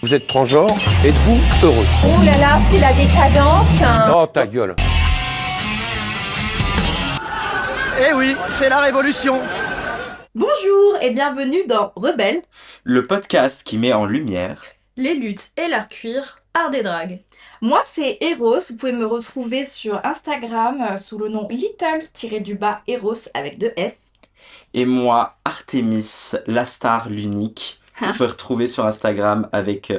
Vous êtes transgenre, êtes-vous heureux? Oh là là, c'est la décadence. Oh ta gueule. Eh oui, c'est la révolution. Bonjour et bienvenue dans Rebelle, le podcast qui met en lumière les luttes et l'art cuir, art des dragues. Moi c'est Eros, vous pouvez me retrouver sur Instagram sous le nom little-eros avec 2 S. et moi, Artemis, la star, l'unique. Vous pouvez retrouver sur Instagram avec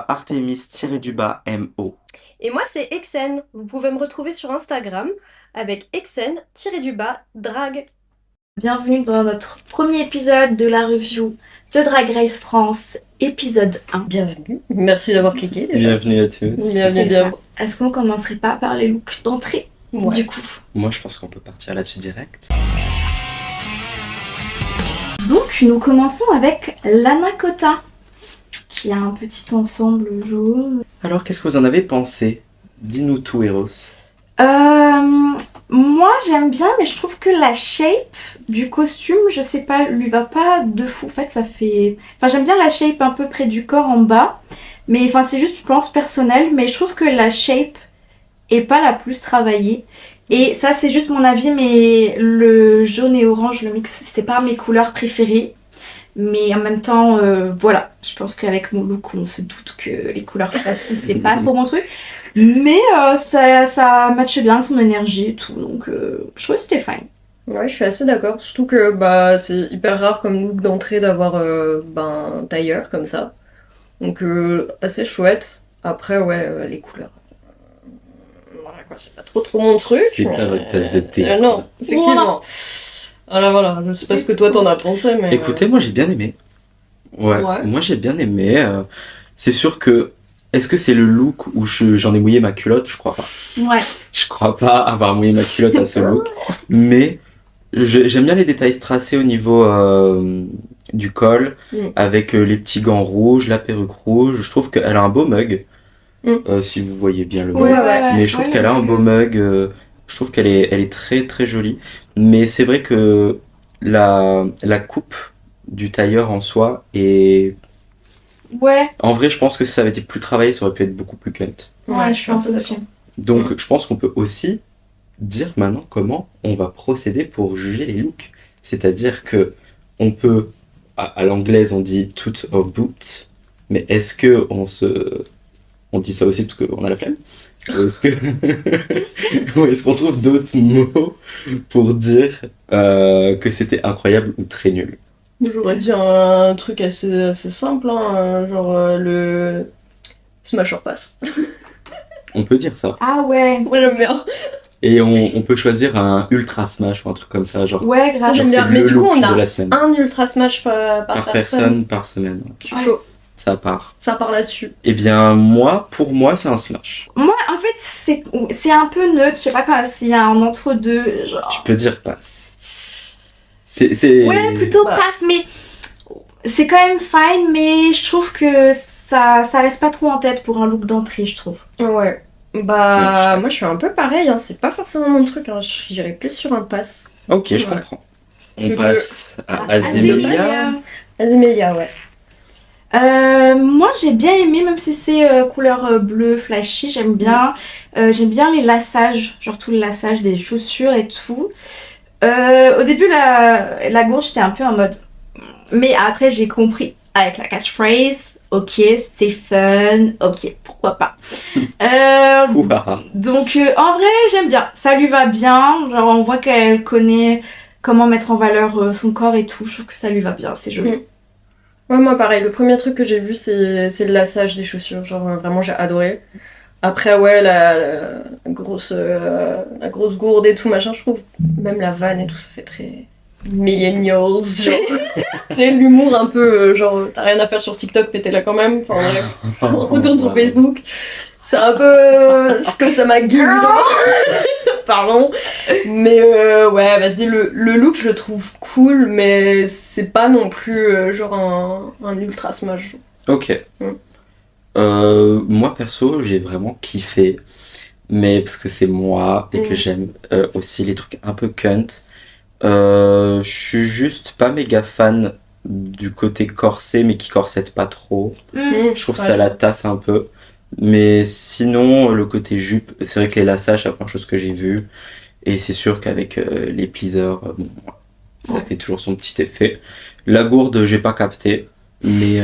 Artemis-MO. Et moi, c'est Exen. Vous pouvez me retrouver sur Instagram avec Exen-drag. Bienvenue dans notre premier épisode de la review de Drag Race France, épisode 1. Bienvenue. Merci d'avoir cliqué déjà. Bienvenue à tous. Bienvenue, bien. Est-ce qu'on commencerait pas par les looks d'entrée Ouais. du coup? Moi, je pense qu'on peut partir là-dessus direct. Donc nous commençons avec l'Anakota, qui a un petit ensemble jaune. Alors, qu'est-ce que vous en avez pensé? Dis-nous tout, Eros. Moi j'aime bien, mais je trouve que la shape du costume, je sais pas, lui va pas de fou. En fait, ça fait. Enfin, j'aime bien la shape un peu près du corps en bas, mais enfin, c'est juste, je pense, personnel. Mais je trouve que la shape est pas la plus travaillée. Et ça, c'est juste mon avis, mais le jaune et orange, le mix, c'est pas mes couleurs préférées. Mais en même temps, voilà, je pense qu'avec mon look, on se doute que les couleurs flashy, c'est pas trop mon truc. Mais ça matchait bien avec son énergie et tout, donc je trouvais que c'était fine. Ouais, je suis assez d'accord. Surtout que c'est hyper rare comme look d'entrée d'avoir un tailleur comme ça. Donc assez chouette. Après, ouais, les couleurs. Voilà quoi, c'est pas trop mon truc. C'est pas votre tasse de thé. Non, effectivement. Voilà, je sais pas ce que toi t'en as pensé, mais. Écoutez, moi, j'ai bien aimé. Ouais. Moi, j'ai bien aimé. C'est sûr que... Est-ce que c'est le look où j'en ai mouillé ma culotte? Je crois pas. Ouais. Je crois pas avoir mouillé ma culotte à ce look. Mais j'aime bien les détails tracés au niveau du col, avec les petits gants rouges, la perruque rouge. Je trouve qu'elle a un beau mug, si vous voyez bien le mug. Ouais. Mais je trouve qu'elle a un beau mug. Je trouve qu'elle est très très jolie. Mais c'est vrai que la coupe du tailleur en soi est... Ouais, En vrai, je pense que si ça avait été plus travaillé, ça aurait pu être beaucoup plus cut. ouais, je pense aussi. Donc, je pense qu'on peut aussi dire maintenant comment on va procéder pour juger les looks. C'est-à-dire que on peut, à l'anglaise, on dit tout or boot, mais est-ce que on dit ça aussi parce qu'on a la flemme? Ou est-ce que, ou est-ce qu'on trouve d'autres mots pour dire que c'était incroyable ou très nul? J'aurais dit un truc assez simple, hein, genre le Smasher Pass. On peut dire ça. Ah ouais. Moi j'aime bien. Et on peut choisir un ultra smash ou un truc comme ça, genre. Ouais, grave. J'aime bien. C'est Mais le du coup, look on de a la semaine. un ultra smash par personne. Par semaine. Je suis chaud. Ça part. Ça part là-dessus. Eh bien, pour moi, c'est un smash. Moi, en fait, c'est un peu neutre. Je sais pas s'il y a un entre-deux. Genre. Tu peux dire passe. Ouais, plutôt passe, mais c'est quand même fine, mais je trouve que ça reste pas trop en tête pour un look d'entrée, je trouve. Ouais. Moi je suis un peu pareil, hein. C'est pas forcément mon truc, hein. J'irais plus sur un pass. Ok, je Ouais. comprends. On passe à Azimelia. Azimelia, ouais. Moi j'ai bien aimé, même si c'est couleur bleu flashy, j'aime bien. J'aime bien les lassages, genre tout le lassage des chaussures et tout. Au début la gauche j'étais un peu en mode, mais après j'ai compris avec la catchphrase, ok c'est fun, ok pourquoi pas. Ouah. Donc en vrai j'aime bien, ça lui va bien, genre on voit qu'elle connaît comment mettre en valeur son corps et tout, je trouve que ça lui va bien, c'est joli. Ouais, moi pareil, le premier truc que j'ai vu c'est le lassage des chaussures, genre vraiment j'ai adoré. Après ouais la grosse gourde et tout machin, je trouve même la vanne et tout ça fait très millennials, genre c'est l'humour un peu genre t'as rien à faire sur TikTok mais t'es là quand même, enfin bref, on retourne sur Facebook, c'est un peu ce que ça m'a gueule, pardon, mais ouais vas-y le look je le trouve cool mais c'est pas non plus genre un ultra smash. Ok. Moi perso, j'ai vraiment kiffé, mais parce que c'est moi et que j'aime aussi les trucs un peu cunt. Je suis juste pas méga fan du côté corset, mais qui corsette pas trop. Je trouve Ouais, ça la tasse un peu. Mais sinon, le côté jupe, c'est vrai que les lassages, c'est la première chose que j'ai vu. Et c'est sûr qu'avec les pleasers, bon, ça fait toujours son petit effet. La gourde, j'ai pas capté. Mais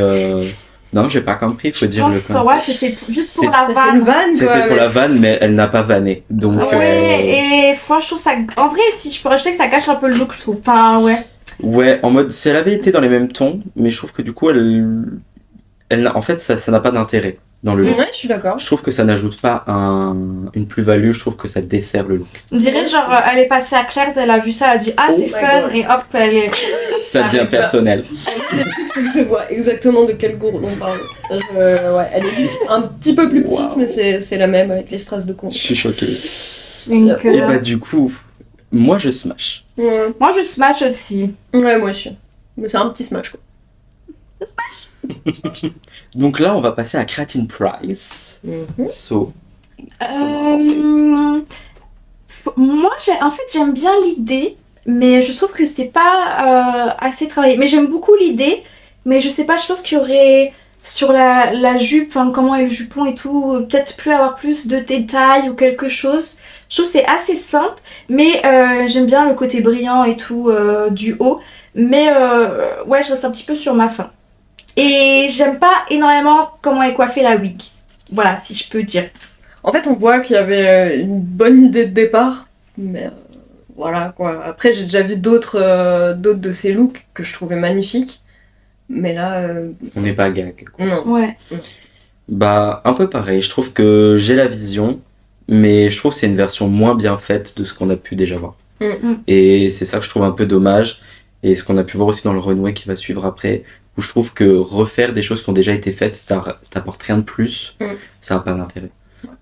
non, j'ai pas compris, faut dire le pense, ouais, c'était juste pour C'est- la Bah, c'est une vanne. vanne, C'était quoi. pour la vanne, mais elle n'a pas vanné. Donc, Ouais, et moi je trouve ça. En vrai, si je peux rajouter que ça gâche un peu le look, je trouve. Enfin, ouais. ouais, en mode, si elle avait été dans les mêmes tons, mais je trouve que du coup, en fait, ça n'a pas d'intérêt dans le look. Ouais, je suis d'accord. Je trouve que ça n'ajoute pas une plus-value, je trouve que ça dessert le look. On dirait genre, elle est passée à Claire's, elle a vu ça, elle a dit ah, Oh c'est my fun, God. et hop, elle est. Ça devient arrive, personnel. Le truc, c'est que je vois exactement de quelle gourde on parle. Ouais, elle est juste un petit peu plus petite, Wow. mais c'est la même avec les strass de con. Je suis choqué. Donc, Et bah, du coup, moi, je smash. Ouais. moi je smash aussi. Ouais, moi aussi. Mais c'est un petit smash, quoi. Donc là, on va passer à Creatine Price. So, Moi, en fait, j'aime bien l'idée, mais je trouve que c'est pas assez travaillé. Mais j'aime beaucoup l'idée, mais je sais pas, je pense qu'il y aurait sur la jupe, hein, comment est le jupon et tout, peut-être plus avoir plus de détails ou quelque chose. Je trouve que c'est assez simple, mais j'aime bien le côté brillant et tout du haut. Mais ouais, je reste un petit peu sur ma faim. Et j'aime pas énormément comment est coiffée la wig. Voilà, si je peux dire. En fait, on voit qu'il y avait une bonne idée de départ, mais voilà, quoi. Après, j'ai déjà vu d'autres de ces looks que je trouvais magnifiques, mais là, on n'est pas gag. non. Ouais. Bah, un peu pareil. Je trouve que j'ai la vision, mais je trouve que c'est une version moins bien faite de ce qu'on a pu déjà voir. Et c'est ça que je trouve un peu dommage. Et ce qu'on a pu voir aussi dans le runway qui va suivre après, où je trouve que refaire des choses qui ont déjà été faites, ça t'apporte rien de plus, ça n'a pas d'intérêt.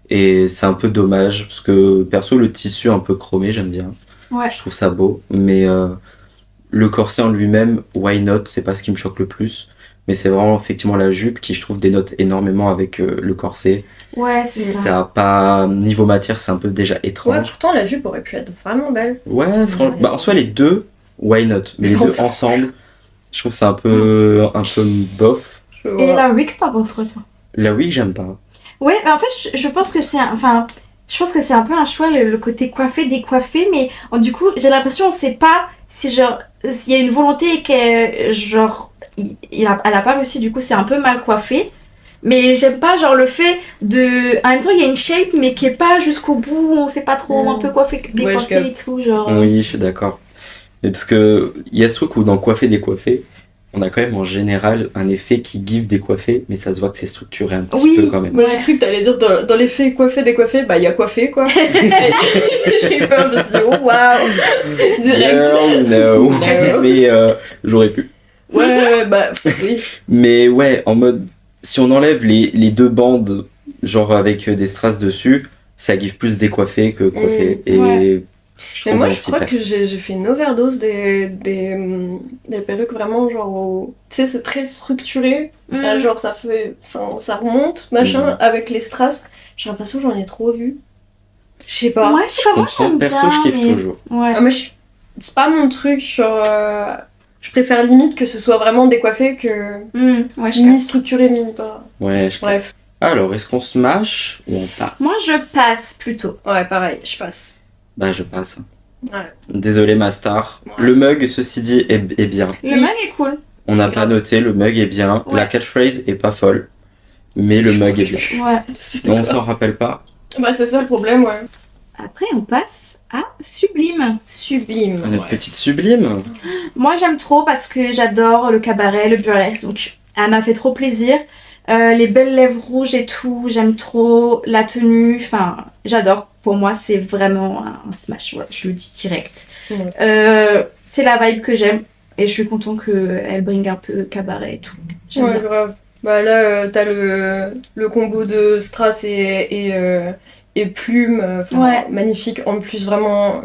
Et c'est un peu dommage, parce que perso, le tissu un peu chromé, j'aime bien. Ouais. Je trouve ça beau, mais le corset en lui-même, why not, c'est pas ce qui me choque le plus. Mais c'est vraiment effectivement la jupe qui, je trouve, dénote énormément avec le corset. Ouais, c'est ça. Ça a pas, niveau matière, c'est un peu déjà Ouais, étrange. pourtant, la jupe aurait pu être vraiment belle. Ouais, franchement, bah, en soi, les deux, why not. Mais les deux ensemble, je trouve que c'est un peu bof. Je Et vois. la wig, t'en penses quoi, toi? La wig, j'aime pas. Ouais, mais en fait, je pense que c'est je pense que c'est un peu un choix, le côté coiffé, décoiffé, mais du coup, j'ai l'impression, on sait pas si, genre, s'il y a une volonté et que, genre, elle a pas réussi, du coup, c'est un peu mal coiffé. Mais j'aime pas, genre, le fait de. En même temps, il y a une shape, mais qui est pas jusqu'au bout, on sait pas trop, un peu coiffé, décoiffé capte. et tout, genre. Oui, je suis d'accord. Mais parce que, il y a ce truc où dans coiffer, décoiffer, on a quand même en général un effet qui give décoiffé, mais ça se voit que c'est structuré un petit Oui. peu quand même. Moi, j'ai cru que t'allais dire dans l'effet coiffé, décoiffé, bah, il y a coiffé, quoi. J'ai eu peur, je me suis dit, oh, waouh! Direct. No. No. Mais j'aurais pu. Ouais, bah, oui. Mais ouais, en mode, si on enlève les deux bandes, genre avec des strass dessus, ça give plus décoiffé que coiffé. Et Ouais. je Mais trouve moi, qu'on je s'y crois perd. que j'ai fait une overdose des perruques vraiment, genre, tu sais, c'est très structuré. Mm. Là, genre, ça remonte, machin, avec les strass. J'ai l'impression que j'en ai trop vu. Je sais pas. Ouais, je sais pas, moi, comprends. j'aime Perso, bien, je kiffe mais... toujours. Ouais. Ah, moi, c'est pas mon truc, genre, je préfère limite que ce soit vraiment décoiffé que Ouais, je mi structuré, mi pas. Ouais, Bref. Alors, est-ce qu'on smash ou on passe? Moi, je passe plutôt. Ouais, pareil, je passe. Bah, je passe. Ouais. Désolé, ma star. Ouais. Le mug, ceci dit, est bien. Le mug est cool. On n'a pas noté, le mug est bien. Ouais. La catchphrase est pas folle. Mais le mug est bien. Ouais. Et on s'en rappelle pas. Bah, c'est ça le problème, ouais. Après, on passe à Sublime. Sublime. Notre Ouais. petite sublime. Moi, j'aime trop parce que j'adore le cabaret, le burlesque, donc elle m'a fait trop plaisir. Les belles lèvres rouges et tout, j'aime trop la tenue, enfin, j'adore. Pour moi, c'est vraiment un smash, ouais, je le dis direct. Ouais. C'est la vibe que j'aime et je suis contente qu'elle bringue un peu cabaret et tout. J'aime Ouais, bien. grave. Bah là, t'as le combo de strass et plume, Ouais. magnifique. En plus, vraiment,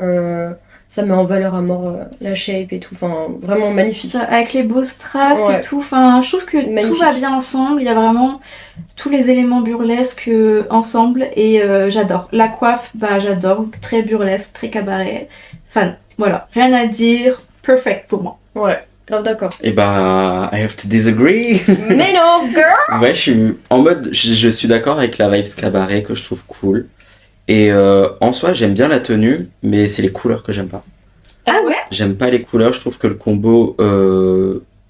ça met en valeur à mort la shape et tout. Enfin, vraiment magnifique. Ça, avec les beaux strass Ouais. et tout, enfin, je trouve que Magnifique. tout va bien ensemble. Il y a vraiment tous les éléments burlesques ensemble et j'adore. La coiffe, bah j'adore, très burlesque, très cabaret. Fan, voilà, rien à dire, perfect pour moi. Ouais, grave d'accord. Et bah, I have to disagree. Mais non, girl! Ouais, je suis en mode, je suis d'accord avec la vibes cabaret que je trouve cool. Et en soi, j'aime bien la tenue, mais c'est les couleurs que j'aime pas. Ah ouais? J'aime pas les couleurs, je trouve que le combo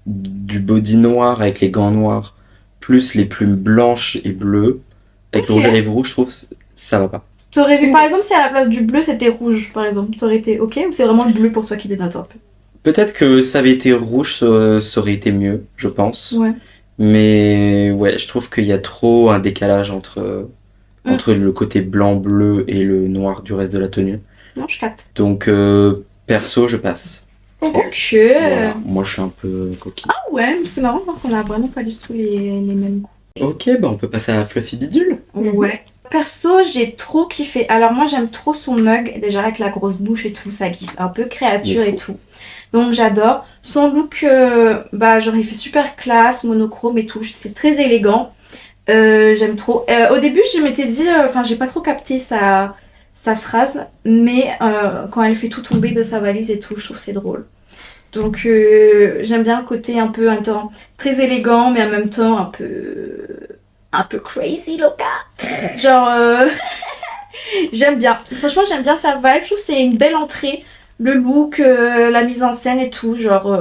du body noir avec les gants noirs, plus les plumes blanches et bleues, avec le Ok. rouge à lèvres rouge, je trouve ça va pas. T'aurais vu, par exemple, si à la place du bleu c'était rouge, par exemple, ça aurait été ok? Ou c'est vraiment le bleu pour toi qui dénote un peu? Peut-être que ça avait été rouge, ça aurait été mieux, je pense. Ouais. Mais ouais, je trouve qu'il y a trop un décalage entre le côté blanc-bleu et le noir du reste de la tenue. Non, je capte. Donc, perso, je passe. Ok. Voilà. Moi, je suis un peu coquille. Ouais, mais c'est marrant de voir qu'on a vraiment pas du tout les mêmes goûts. Ok, bah on peut passer à la Fluffy Bidule. Ouais. Perso, j'ai trop kiffé. Alors moi, j'aime trop son mug, déjà avec la grosse bouche et tout, ça kiffe. Un peu créature et tout. Donc j'adore. Son look, bah genre il fait super classe, monochrome et tout. C'est très élégant. J'aime trop. Au début, je m'étais dit, enfin j'ai pas trop capté sa phrase, mais quand elle fait tout tomber de sa valise et tout, je trouve que c'est drôle. Donc j'aime bien le côté un peu très élégant, mais en même temps un peu crazy loca. Genre j'aime bien. Franchement, j'aime bien sa vibe. Je trouve que c'est une belle entrée. Le look, la mise en scène et tout, genre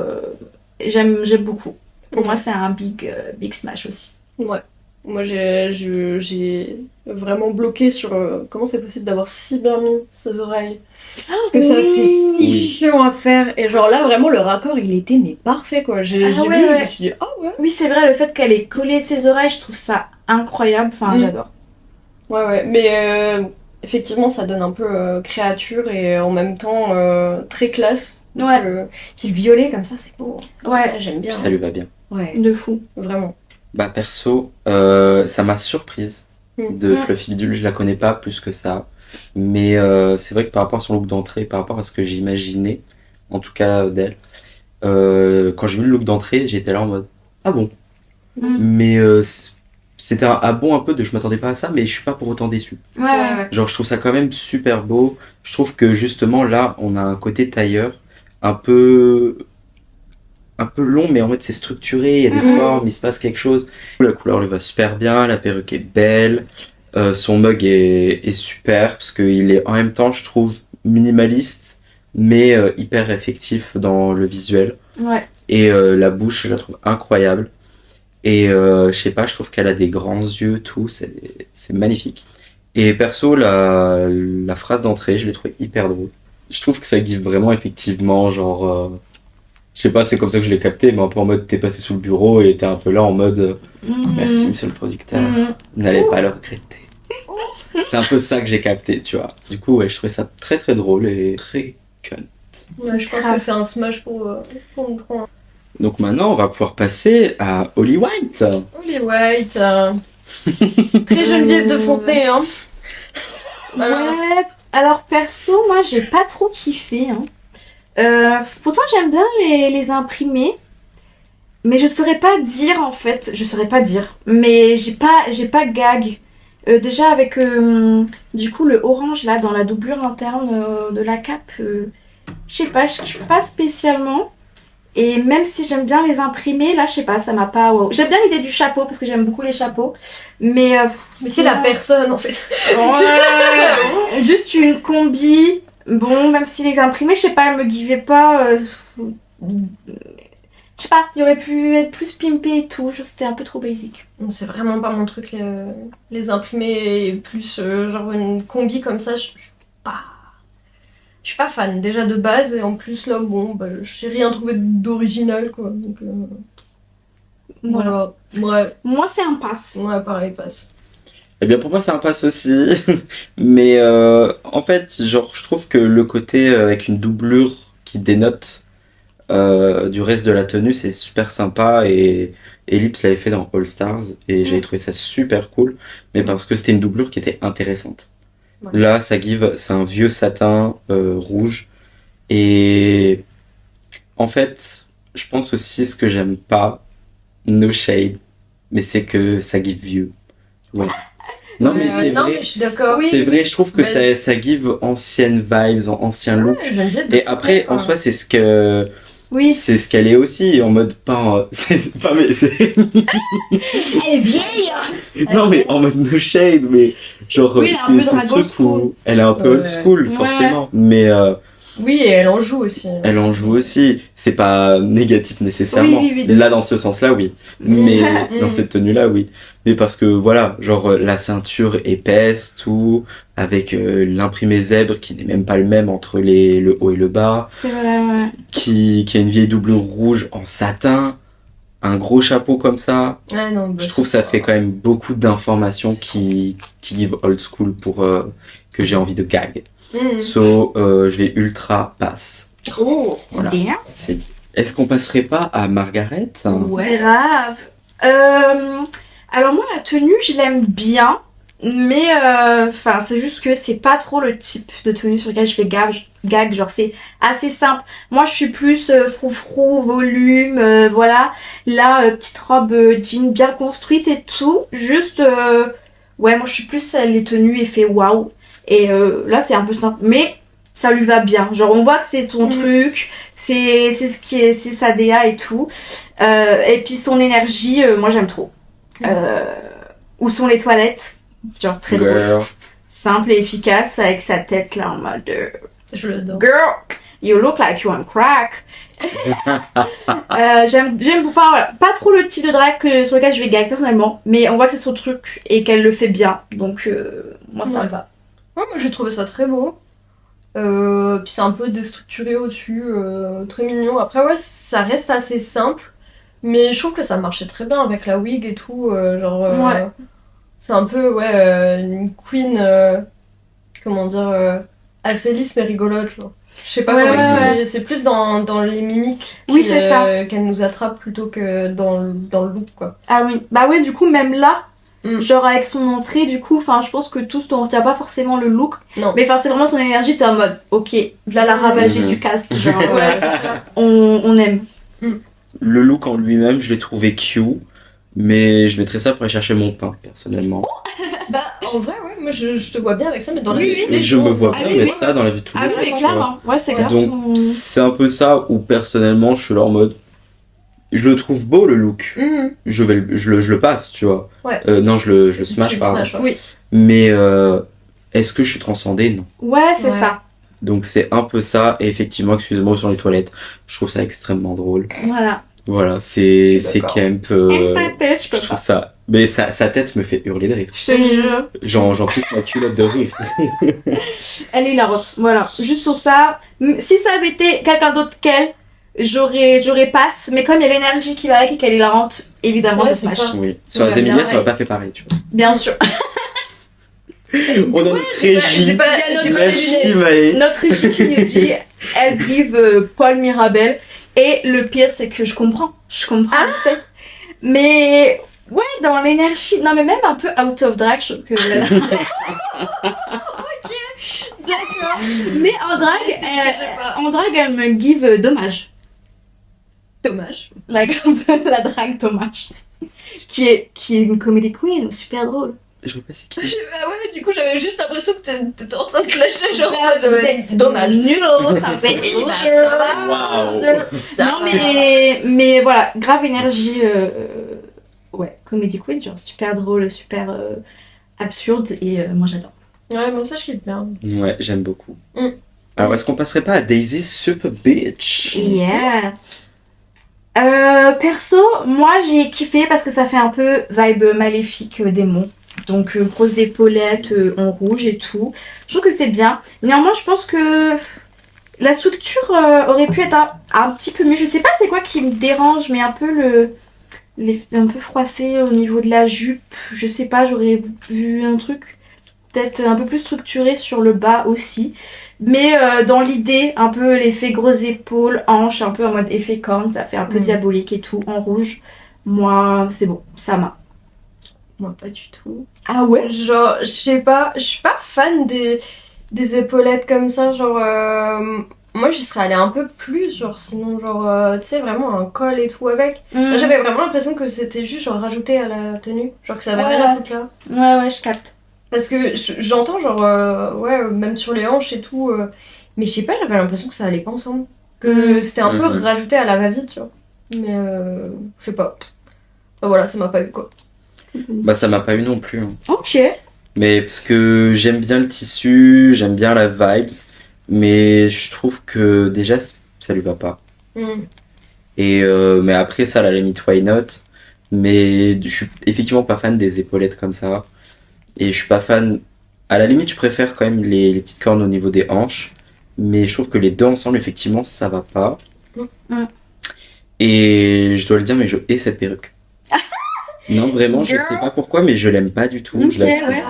j'aime beaucoup. Pour moi, c'est un big smash aussi. Ouais. Moi, j'ai vraiment bloqué sur comment c'est possible d'avoir si bien mis ses oreilles. Parce que ça, c'est si chiant à faire. Et genre là, vraiment, le raccord, il était mais parfait, quoi. J'ai vu, je me suis dit, ah ouais. Oui, c'est vrai, le fait qu'elle ait collé ses oreilles, je trouve ça incroyable. Enfin, j'adore. Ouais. Mais effectivement, ça donne un peu créature et en même temps très classe. Ouais. Puis le violet, comme ça, c'est beau. Ouais. J'aime bien. Ça lui va bien. Ouais, De fou. vraiment. Bah perso, ça m'a surprise de Mm. Fluffy Bidule, je la connais pas plus que ça. Mais c'est vrai que par rapport à son look d'entrée, par rapport à ce que j'imaginais, en tout cas d'elle, quand j'ai vu le look d'entrée, j'étais là en mode ah bon. Mm. Mais c'était un ah bon un peu de je m'attendais pas à ça, mais je suis pas pour autant déçu. Ouais. Genre je trouve ça quand même super beau. Je trouve que justement là, on a un côté tailleur un peu long, mais en fait c'est structuré, il y a des formes, il se passe quelque chose. La couleur lui va super bien, la perruque est belle, son mug est super parce qu'il est en même temps, je trouve, minimaliste, mais hyper effectif dans le visuel. Ouais. Et la bouche, je la trouve incroyable. Et je sais pas, je trouve qu'elle a des grands yeux, tout, c'est magnifique. Et perso, la phrase d'entrée, je l'ai trouvée hyper drôle. Je trouve que ça give vraiment effectivement, genre... je sais pas, c'est comme ça que je l'ai capté, mais un peu en mode t'es passé sous le bureau et t'es un peu là en mode merci monsieur le producteur, n'allez pas le regretter. C'est un peu ça que j'ai capté, tu vois. Du coup, ouais, je trouvais ça très très drôle et très cunt. Ouais, je pense que c'est un smash pour nous trois. Donc maintenant, on va pouvoir passer à Holly White. Holly White, très Geneviève de Fontenay, hein. Ouais. Alors perso, moi j'ai pas trop kiffé. Hein. Pourtant j'aime bien les imprimés, mais je saurais pas dire en fait. Je saurais pas dire. Mais j'ai pas gag. Déjà avec du coup le orange là dans la doublure interne de la cape, je sais pas, je kiffe pas spécialement. Et même si j'aime bien les imprimer, là je sais pas, ça m'a pas. Wow. J'aime bien l'idée du chapeau parce que j'aime beaucoup les chapeaux, mais c'est la personne en fait. Ouais. Juste une combi. Bon, même si les imprimés, je sais pas, elle me givait pas. Je sais pas, il aurait pu être plus pimpé et tout. C'était un peu trop basic. C'est vraiment pas mon truc, les imprimés et plus genre une combi comme ça, je suis pas fan déjà de base et en plus là, bon, bah, j'ai rien trouvé d'original quoi. Donc Voilà. Ouais, Moi, c'est un pass. ouais, pareil, passe. Eh bien pour moi c'est un pass aussi, mais en fait genre je trouve que le côté avec une doublure qui dénote du reste de la tenue c'est super sympa et Ellipse l'avait fait dans All Stars et j'avais trouvé ça super cool, mais parce que c'était une doublure qui était intéressante. Ouais. Là ça give, c'est un vieux satin rouge et en fait je pense aussi ce que j'aime pas, no shade, mais c'est que ça give vieux. Ouais. Non mais c'est vrai, mais je suis d'accord. C'est vrai, je trouve que ça give ancienne vibes, ancien look. Ouais, et après, en soi, c'est ce que Oui. c'est ce qu'elle est aussi, en mode pas... c'est pas mais c'est... Elle est vieille. Non mais en mode no shade, mais genre Oui, elle est un peu dans la ce old truc où school. elle est un peu old Ouais. school Ouais. forcément, mais Oui, et elle en joue aussi. elle en joue aussi. C'est pas négatif nécessairement. Oui, de Là dans ce sens-là oui, mais dans cette tenue-là oui. Mais parce que voilà, genre la ceinture épaisse, tout, avec l'imprimé zèbre qui n'est même pas le même entre le haut et le bas, C'est vrai, ouais. qui a une vieille doublure rouge en satin, un gros chapeau comme ça. Ah non, bah, Je trouve que ça fait quand même beaucoup d'informations qui give old school pour que j'ai envie de gag. So, je vais ultra pass. Oh, Voilà, Bien. c'est dit. Est-ce qu'on passerait pas à Margaret? ouais. Grave. Alors moi, la tenue, je l'aime bien. Mais enfin c'est juste que c'est pas trop le type de tenue sur lequel je fais gag, genre c'est assez simple. Moi je suis plus froufrou, volume, voilà. Là petite robe jean bien construite et tout. Juste ouais, moi je suis plus les tenues effet waouh. Et là c'est un peu simple, mais ça lui va bien. Genre on voit que c'est son truc, c'est ce qui est, c'est sa DA et tout. Et puis son énergie, moi j'aime trop. Où sont les toilettes? Genre très drôle. Girl. Simple et efficace avec sa tête là en mode Je l'adore. Girl, you look like you're on crack. J'aime enfin voilà, pas trop le type de drag sur lequel je vais gag personnellement, mais on voit que c'est son truc et qu'elle le fait bien, donc moi ça me va. Ouais, moi j'ai trouvé ça très beau. Puis c'est un peu déstructuré au-dessus, très mignon. Après ouais, ça reste assez simple, mais je trouve que ça marchait très bien avec la wig et tout. Ouais. C'est un peu une queen, comment dire, assez lisse mais rigolote. Genre. Je sais pas Ouais, comment ouais, expliquer. C'est plus dans les mimiques Oui, c'est ça. qu'elle nous attrape plutôt que dans le look quoi. Ah oui, bah ouais, du coup même là, Mm. genre avec son entrée, du coup, enfin je pense que tous on retient pas forcément le look, Non. mais enfin c'est vraiment son énergie, t'es en mode ok, là la ravagée Mhm. du cast, genre Ouais, c'est ça. on aime. Le look en lui-même, je l'ai trouvé cute, mais je mettrais ça pour aller chercher mon pain, personnellement. Bah en vrai ouais, moi je te vois bien avec ça, mais dans la Oui, vie de tous les Je jours. me vois Ah bien oui, mettre oui. ça dans la vie de tous Ah les oui, jours, mais tu vois. clairement, ouais c'est grave Donc son... c'est un peu ça où personnellement je suis là en mode je le trouve beau le look, Mhm. je le passe, tu vois. Ouais. Non, je le smash Tu le pardon. smash, ouais. Oui, Mais est-ce que je suis transcendé? Non. ouais c'est Ouais. ça, Donc c'est un peu ça, et effectivement, excusez-moi sur les toilettes, je trouve ça extrêmement drôle. voilà. Voilà, Je suis c'est d'accord. camp. Sa tête, je peux Je trouve pas. ça. Mais sa tête me fait hurler de rire. Je te jure. J'en pisse ma culotte de rire. Elle est hilarante, voilà. Juste pour ça, si ça avait été quelqu'un d'autre qu'elle, j'aurais passe, mais comme il y a l'énergie qui va avec et qu'elle est hilarante, évidemment Ouais, je c'est smash. ça. Oui. Sur les Ouais, Amélia, bien, ça aurait ouais. pas fait pareil, tu vois. Bien sûr. On a notre régie. j'ai pas Merci les Maë. Notre régie qui nous dit, elle give Paul Mirabel. Et le pire, c'est que je comprends en fait. Mais ouais, dans l'énergie, non mais même un peu out of drag, je trouve que... D'accord. mais en drag, elle me give dommage. Dommage. La la drague dommage. Qui est une comedy queen, super drôle. Je vois pas c'est qui. Ah ouais, du coup j'avais juste l'impression que t'étais en train de clasher genre. C'est dommage. Nul, ça fait Waouh. Non mais voilà, grave énergie. Ouais, comedy queen, genre super drôle, super absurde et moi j'adore. Ouais, bon ça je kiffe bien. Ouais, j'aime beaucoup. Mm. Alors, est-ce qu'on passerait pas à Daisy Super Bitch? Yeah. Perso, moi j'ai kiffé parce que ça fait un peu vibe maléfique démon. Donc grosses épaulettes en rouge et tout. Je trouve que c'est bien. Néanmoins, je pense que la structure aurait pu être un petit peu mieux. Je sais pas c'est quoi qui me dérange, mais un peu un peu froissé au niveau de la jupe. Je sais pas, j'aurais vu un truc peut-être un peu plus structuré sur le bas aussi. Mais dans l'idée, un peu l'effet grosses épaules, hanches, un peu en mode effet corne, ça fait un peu diabolique et tout, en rouge. Moi, c'est bon, ça m'a. Moi pas du tout. Ah ouais? Genre, je sais pas, je suis pas fan des épaulettes comme ça, genre moi j'y serais allée un peu plus, genre sinon genre tu sais vraiment un col et tout avec. Moi, j'avais vraiment l'impression que c'était juste genre rajouté à la tenue, genre que ça avait rien à foutre là. Ouais, je capte. Parce que j'entends genre ouais même sur les hanches et tout, mais je sais pas, j'avais l'impression que ça allait pas ensemble. que c'était un peu rajouté à la va-vite, tu vois. Mais je sais pas. Enfin, voilà, ça m'a pas eu quoi. Bah ça m'a pas eu non plus. Hein. Ok. Mais parce que j'aime bien le tissu, j'aime bien la vibes, mais je trouve que déjà ça lui va pas. Et mais après ça, à la limite, why not? Mais je suis effectivement pas fan des épaulettes comme ça. Et je suis pas fan. À la limite, je préfère quand même les petites cornes au niveau des hanches. Mais je trouve que les deux ensemble, effectivement, ça va pas. Et je dois le dire, mais je hais cette perruque. Non, vraiment, je sais pas pourquoi, mais je l'aime pas du tout. Ok, Je la trouve- ouais.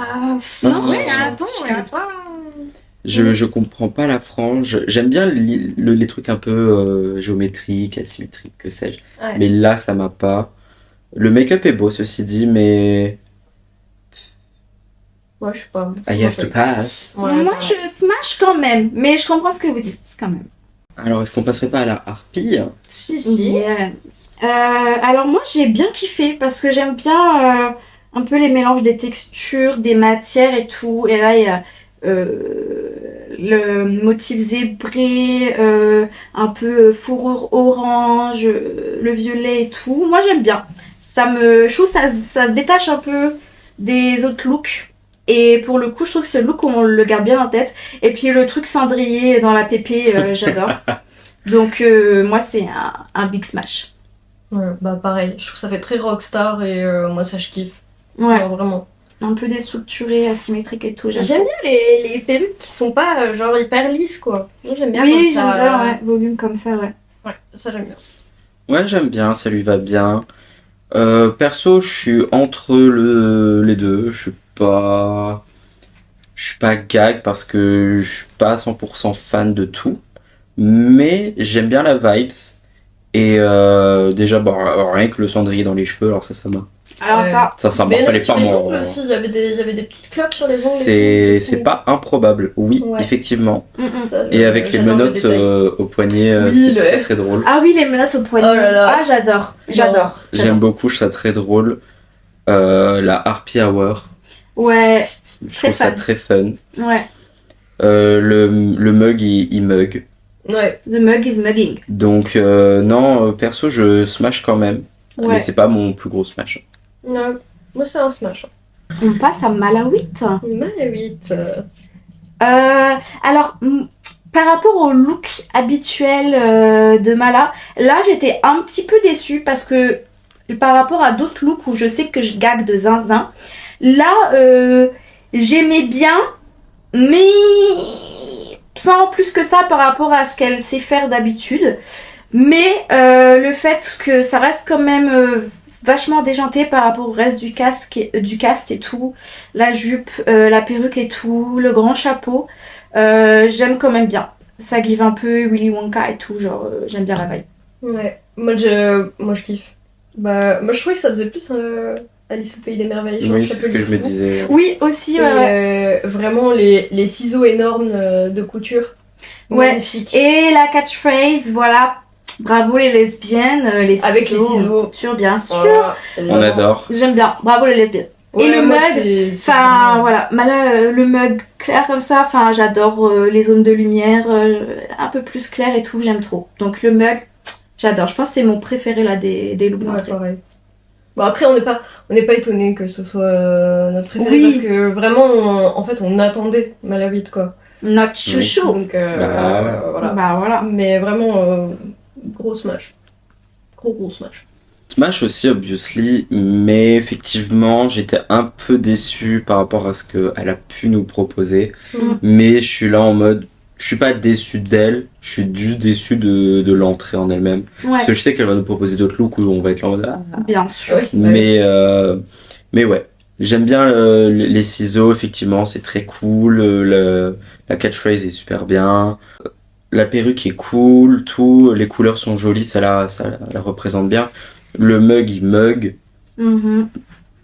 Non, attends, je comprends pas la frange. J'aime bien les trucs un peu géométriques, asymétriques, que sais-je. Ouais. Mais là, ça m'a pas. Le make-up est beau, ceci dit, mais Ouais, je sais pas. I have to pass. Ouais, Moi, ouais. je smash quand même, mais je comprends ce que vous dites quand même. Alors, est-ce qu'on passerait pas à la harpie? Si. Yeah. Alors moi, j'ai bien kiffé parce que j'aime bien un peu les mélanges des textures, des matières et tout. Et là, il y a le motif zébré, un peu fourrure orange, le violet et tout. Moi, j'aime bien. Je trouve que ça se détache un peu des autres looks. Et pour le coup, je trouve que ce look, on le garde bien en tête. Et puis le truc cendrier dans la pépé, j'adore. Donc moi, c'est un big smash. Ouais, bah pareil, je trouve que ça fait très rockstar et moi ça je kiffe. Ouais, Genre, vraiment. un peu déstructuré, asymétrique et tout. J'aime bien les perruques qui sont pas genre hyper lisses quoi. Moi j'aime bien Oui, comme ça. j'aime bien, ouais. Volume comme ça, ouais. Ouais, ça j'aime bien. Ouais, j'aime bien, ça lui va bien. Perso, je suis entre les deux. Je suis pas gag parce que je suis pas 100% fan de tout. Mais j'aime bien la vibes. Et déjà, bah, rien que le cendrier dans les cheveux, alors ça m'a. Alors Ouais. Ça Mais m'en fallait sur pas les moi. ongles aussi, il y avait des petites cloques sur les ongles. et tout. C'est pas improbable, oui, Ouais. effectivement. Ça, Et avec les j'adore le menottes détail. au poignet, Oui, c'est le très F. très drôle. Ah oui, les menottes au poignet. Oh là là. Ah, j'adore. J'adore. J'aime beaucoup, je trouve ça très drôle. La Harpy Hour, Ouais, je Très trouve ça fun. très fun. ouais. Le mug, il mug. Ouais. The mug is mugging. Donc, non, perso, je smash quand même. Ouais. Mais c'est pas mon plus gros smash. Non, moi c'est un smash. On passe à Malawit. Mal à 8. Alors, par rapport au look habituel de Mala, là j'étais un petit peu déçue parce que par rapport à d'autres looks où je sais que je gague de zinzin, là j'aimais bien, mais sans plus que ça par rapport à ce qu'elle sait faire d'habitude. Mais le fait que ça reste quand même vachement déjanté par rapport au reste du cast et tout, la jupe, la perruque et tout, le grand chapeau, j'aime quand même bien. Ça give un peu Willy Wonka et tout, genre j'aime bien la vibe. Ouais. Moi je kiffe. Bah, moi je trouvais que ça faisait plus Alice au Pays des Merveilles. Genre, Oui, le c'est chapeau ce que du je me fou. disais. Oui, aussi, Et, ouais, ouais. vraiment les ciseaux énormes de couture. Ouais. Magnifique. Et la catchphrase, voilà, bravo les lesbiennes, les ciseaux. Avec les ciseaux. Sûr, bien sûr. Voilà, On évidemment. adore. J'aime bien, bravo les lesbiennes. Ouais, Et le moi, mug, c'est enfin vraiment- voilà, Mala, le mug clair comme ça, enfin j'adore les zones de lumière un peu plus claires et tout, j'aime trop. Donc le mug, j'adore. Je pense que c'est mon préféré là des looks Ouais, d'entrée. pareil. Bon, après, on n'est pas étonné que ce soit notre préféré Oui. parce que vraiment, en fait, on attendait Malawit quoi. Notre chouchou. Donc, Bah, voilà. Bah voilà. Mais vraiment, gros smash. Gros smash. Smash aussi, obviously, mais effectivement, j'étais un peu déçu par rapport à ce qu'elle a pu nous proposer. Mm. Mais je suis là en mode, je suis pas déçu d'elle, je suis juste déçu de l'entrée en elle-même. Ouais, Parce que je sais qu'elle va nous proposer d'autres looks où on va être là en mode, ah. bien sûr. Ouais. Mais ouais, j'aime bien les ciseaux, effectivement, c'est très cool. La catchphrase est super bien. La perruque est cool, tout. Les couleurs sont jolies, ça la représente bien. Le mug, il mug. Mhm.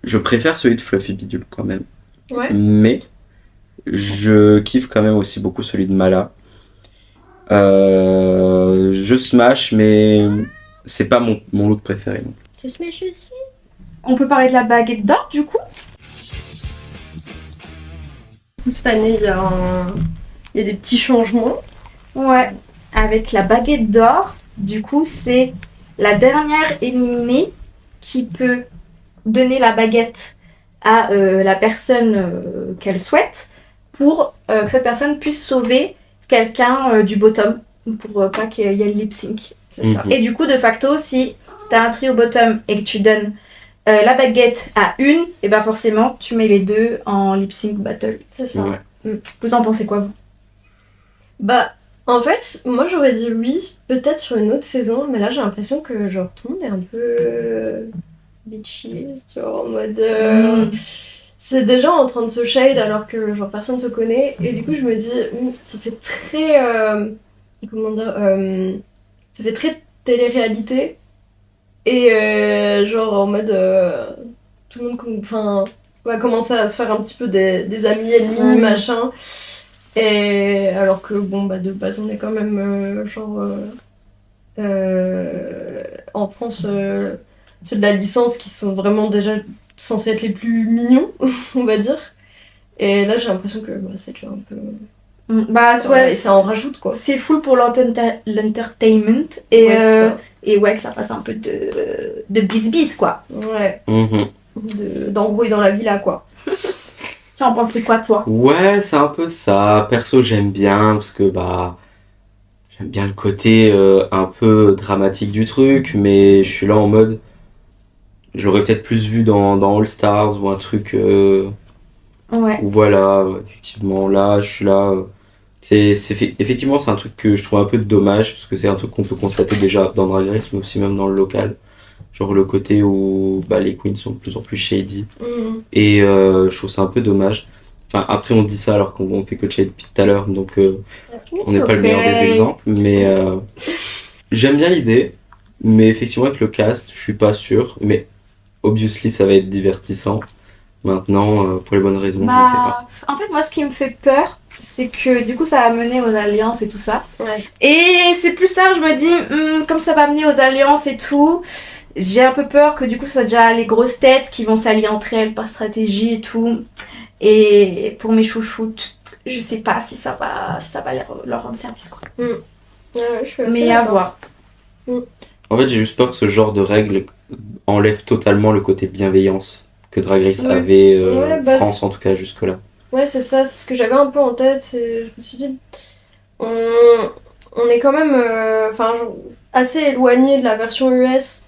Je préfère celui de Fluffy Bidule quand même. Ouais. Mais je kiffe quand même aussi beaucoup celui de Mala. Je smash, mais c'est pas mon look préféré. Non. Tu smash aussi? On peut parler de la baguette d'or du coup. Cette année, il y a des petits changements. Ouais. avec la baguette d'or. Du coup, c'est la dernière éliminée qui peut donner la baguette à la personne qu'elle souhaite pour que cette personne puisse sauver quelqu'un du bottom pour pas qu'il y ait le lip sync. C'est ça. Et du coup, de facto, si t'as un trio bottom et que tu donnes la baguette à une, et ben forcément, tu mets les deux en lip sync battle. C'est ça. Ouais. Vous en pensez quoi, vous? Bah, en fait, moi j'aurais dit oui, peut-être sur une autre saison, mais là j'ai l'impression que genre tout le monde est un peu bitchy, genre en mode. C'est déjà en train de se shade alors que genre personne se connaît, et du coup je me dis, ça fait très. Comment dire ça fait très télé-réalité, et genre en mode. Tout le monde va commencer à se faire un petit peu des amis ennemis, machin. Et alors que, bon, bah, de base, on est quand même, en France, ceux de la licence qui sont vraiment déjà censés être les plus mignons, on va dire. Et là, j'ai l'impression que c'est déjà un peu... Bah, ouais, et ça en rajoute, quoi. c'est full pour l'entertainment, et, et ouais, que ça fasse un peu de bis-bis, quoi. Ouais. Mhm. D'embrouille dans la villa, quoi. Tu en penses quoi, toi? Ouais, c'est un peu ça. Perso, j'aime bien parce que j'aime bien le côté un peu dramatique du truc, mais je suis là en mode j'aurais peut-être plus vu dans All Stars ou un truc Ouais. où voilà, effectivement là, je suis là. Effectivement, c'est un truc que je trouve un peu dommage parce que c'est un truc qu'on peut constater déjà dans Drag Race, mais aussi même dans le local. Genre le côté où les queens sont de plus en plus shady. Et je trouve ça un peu dommage. Enfin, après on dit ça alors qu'on fait que de shade depuis tout à l'heure, donc on n'est pas le meilleur des exemples. Mais j'aime bien l'idée, mais effectivement avec le cast, je suis pas sûr. Mais obviously ça va être divertissant. Maintenant, pour les bonnes raisons, je ne sais pas. En fait, moi, ce qui me fait peur, c'est que du coup, ça va mener aux alliances et tout ça. Ouais. Et c'est plus ça, je me dis, comme ça va mener aux alliances et tout, j'ai un peu peur que du coup, ce soit déjà les grosses têtes qui vont s'allier entre elles par stratégie et tout. Et pour mes chouchoutes, je sais pas si ça va leur rendre service, quoi. Ouais, je suis assez Mais à d'accord. voir. En fait, j'ai juste peur que ce genre de règles enlève totalement le côté bienveillance que Drag Race Ouais. avait, Ouais, bah, France en tout cas jusque-là. Ouais, c'est ça, c'est ce que j'avais un peu en tête. Je me suis dit, on est quand même assez éloigné de la version US.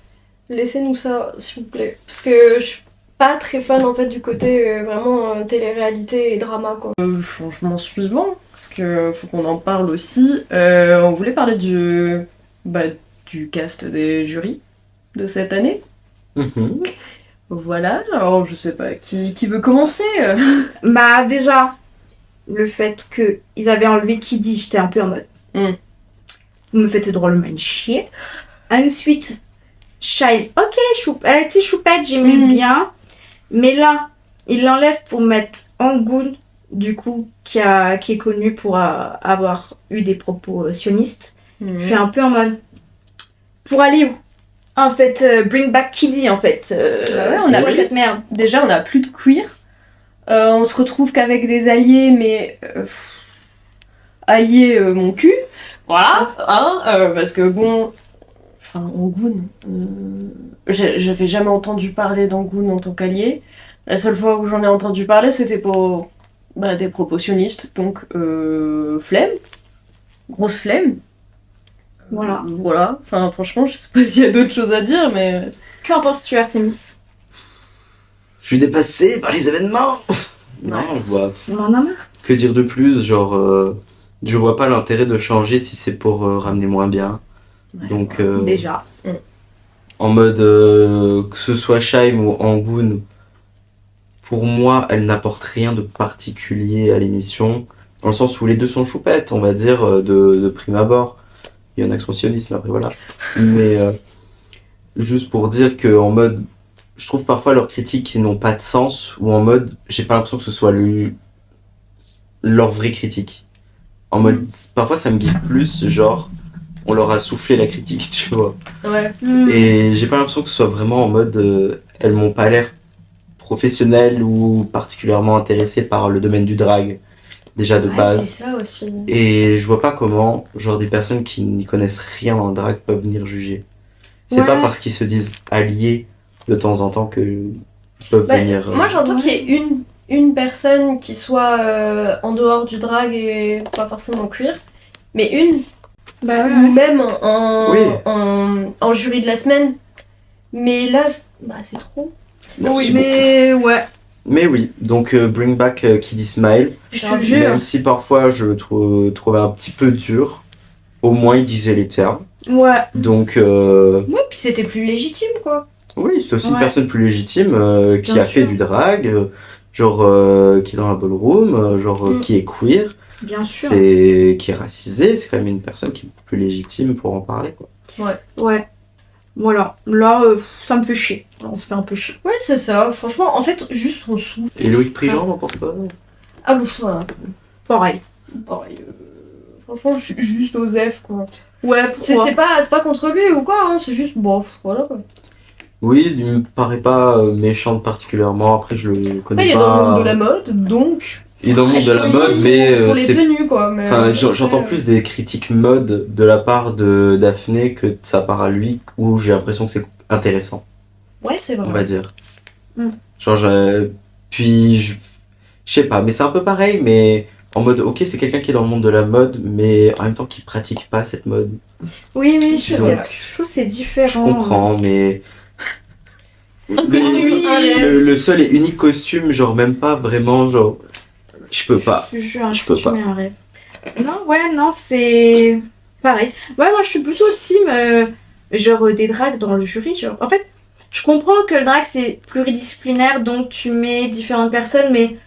Laissez-nous ça, s'il vous plaît. Parce que je suis pas très fan en fait du côté vraiment télé-réalité et drama, quoi. Changement suivant, parce que faut qu'on en parle aussi. On voulait parler du cast des jurys de cette année. Mhm. Voilà, alors je sais pas, qui veut commencer Bah, déjà, le fait qu'ils avaient enlevé Kiddy, j'étais un peu en mode. Vous me faites drôlement chier. Ensuite, Shine. Ok, elle était choupette, j'aimais bien. Mais là, ils l'enlèvent pour mettre Angoon, du coup, qui est connu pour avoir eu des propos sionistes. Je suis un peu en mode. Pour aller où? En fait, bring back Kiddy, en fait. on a quoi plus- cette merde? Déjà, on n'a plus de queer. On se retrouve qu'avec des alliés, mais alliés mon cul. Voilà, parce que bon, Angoon, j'avais jamais entendu parler d'Angoon en tant qu'allié. La seule fois où j'en ai entendu parler, c'était pour des proportionnistes, donc flemme, grosse flemme. Voilà, enfin franchement, je sais pas s'il y a d'autres choses à dire, mais... Qu'en penses-tu, Artemis? Je suis dépassé par les événements. Non, je vois. On en a marre. Que dire de plus? Genre, je vois pas l'intérêt de changer si c'est pour ramener moins bien. Donc, Déjà. en mode que ce soit Shaim ou Angoon, pour moi, elle n'apporte rien de particulier à l'émission. Dans le sens où les deux sont choupettes, on va dire, de prime abord. Il y en a qui sont sionistes, mais après voilà. Mais juste pour dire que en mode, je trouve parfois leurs critiques n'ont pas de sens, ou en mode, j'ai pas l'impression que ce soit leur vraie critique. En mode, parfois ça me gifle plus, genre, on leur a soufflé la critique, tu vois. Ouais. Et j'ai pas l'impression que ce soit vraiment en mode, elles m'ont pas l'air professionnelles ou particulièrement intéressées par le domaine du drag. déjà de Ouais, base. c'est ça aussi. Et je vois pas comment, genre, des personnes qui n'y connaissent rien en drague peuvent venir juger. C'est Ouais. pas parce qu'ils se disent alliés de temps en temps qu'ils peuvent Bah, venir. moi j'entends qu'il y ait une personne qui soit en dehors du drag et pas forcément queer, mais une, Bah ouais, ou ouais. même Oui. en jury de la semaine. Mais là, c'est trop. Merci Mais ouais, Mais oui, donc Bring Back Kiddy Smile. je te jure. Même si parfois je le trouvais un petit peu dur, au moins il disait les termes. Ouais. Donc Ouais, puis c'était plus légitime quoi. oui, c'est aussi une Ouais. personne plus légitime qui Bien a fait sûr. du drag, qui est dans la ballroom, qui est queer, Bien sûr. qui est racisé, c'est quand même une personne qui est plus légitime pour en parler, quoi. Ouais. Voilà. Là, ça me fait chier. On se fait un peu chier. Ouais, c'est ça. Franchement, en fait, juste on souffle. Et Loïc Prigent, on en pense pas? Ah bon, Pareil. pareil. Franchement, juste Osef quoi. Ouais, C'est pourquoi pas contre lui ou quoi, hein, c'est juste bon, voilà quoi. Oui, il me paraît pas méchante particulièrement, après je le connais Après, il est pas. dans le monde de la mode, donc. Il est dans le monde de la mode, Pour mais les c'est tenues quoi. Mais, enfin, après, j'entends plus des critiques mode de la part de Daphné que de sa part à lui, où j'ai l'impression que c'est intéressant, Ouais, c'est vrai. on va dire. Mm. Genre, puis, je sais pas, mais c'est un peu pareil, mais en mode, ok, c'est quelqu'un qui est dans le monde de la mode, mais en même temps qui pratique pas cette mode. Oui, C'est je vrai. trouve que c'est différent. Je comprends, mais... costume, le seul et unique costume, genre, même pas vraiment, genre... Je peux pas. Je te jure, Je peux tu pas. mets un rêve. Non, ouais, non, c'est pareil. Ouais, moi je suis plutôt team des drags dans le jury. Genre. En fait, je comprends que le drag c'est pluridisciplinaire, donc tu mets différentes personnes, mais.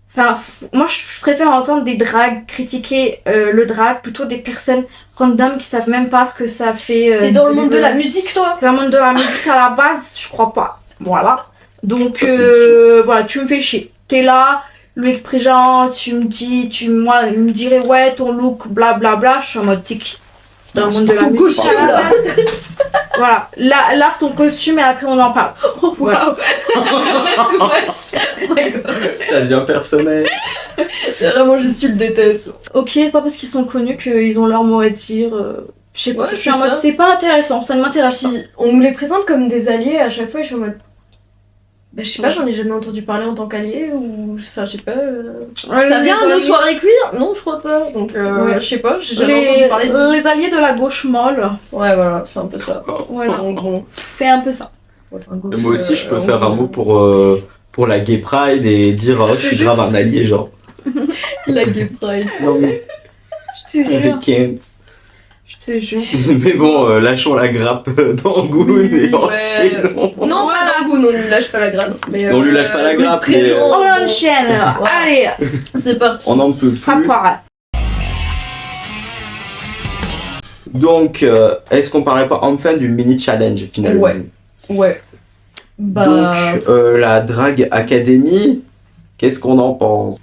Enfin, moi je préfère entendre des drags critiquer le drag plutôt des personnes random qui savent même pas ce que ça fait. T'es dans le monde de la musique toi. Dans le monde de la musique à la base, je crois pas. Voilà. Donc, Ça, c'est voilà, tu me fais chier. T'es là, Loïc Prigent, tu me dis, il me dirait, ouais, ton look, blablabla, je suis en mode tic. Dans le monde de la Ton musique. costume, à la là. base. Voilà, lave ton costume et après on en parle. Oh Voilà. waouh. Too much. Oh my God. Ça devient personnel. C'est vraiment juste tu le détestes. Ok, c'est pas parce qu'ils sont connus qu'ils ont leur mot à dire. Je sais pas, Ouais, je suis c'est en mode, ça. c'est pas intéressant, ça ne m'intéresse pas. Puis on nous les présente comme des alliés à chaque fois et je suis en mode. Bah, je sais pas, j'en ai jamais entendu parler en tant qu'allié ou. Enfin, je sais pas. Ouais, Ça les vient de alliés- soirée cuir? Non, je crois pas. Donc, Ouais. je sais pas, j'ai jamais entendu parler de. les alliés de la gauche molle. Ouais, voilà, c'est un peu ça. Voilà, Donc, bon. c'est un peu ça. Ouais, enfin, gauche, Moi aussi, je peux euh, faire un mot pour la gay pride et dire, oh, je suis grave un allié, genre. La gay pride. Non, mais Je te I jure, can't. je te jure. Mais bon, lâchons la grappe d'Angoune Oui, et ouais. enchaînons. Non, Voilà. pas Dangoun, on lui lâche pas la grappe. Mais, On lui lâche pas la oui, grappe, présent, mais, On bon. enchaîne. Ouais. Allez, C'est parti. On n'en peut ça plus. part. Donc, est-ce qu'on parlerait pas enfin du mini challenge finalement? Ouais. Ouais. Bah. Donc, la Drag Academy, qu'est-ce qu'on en pense?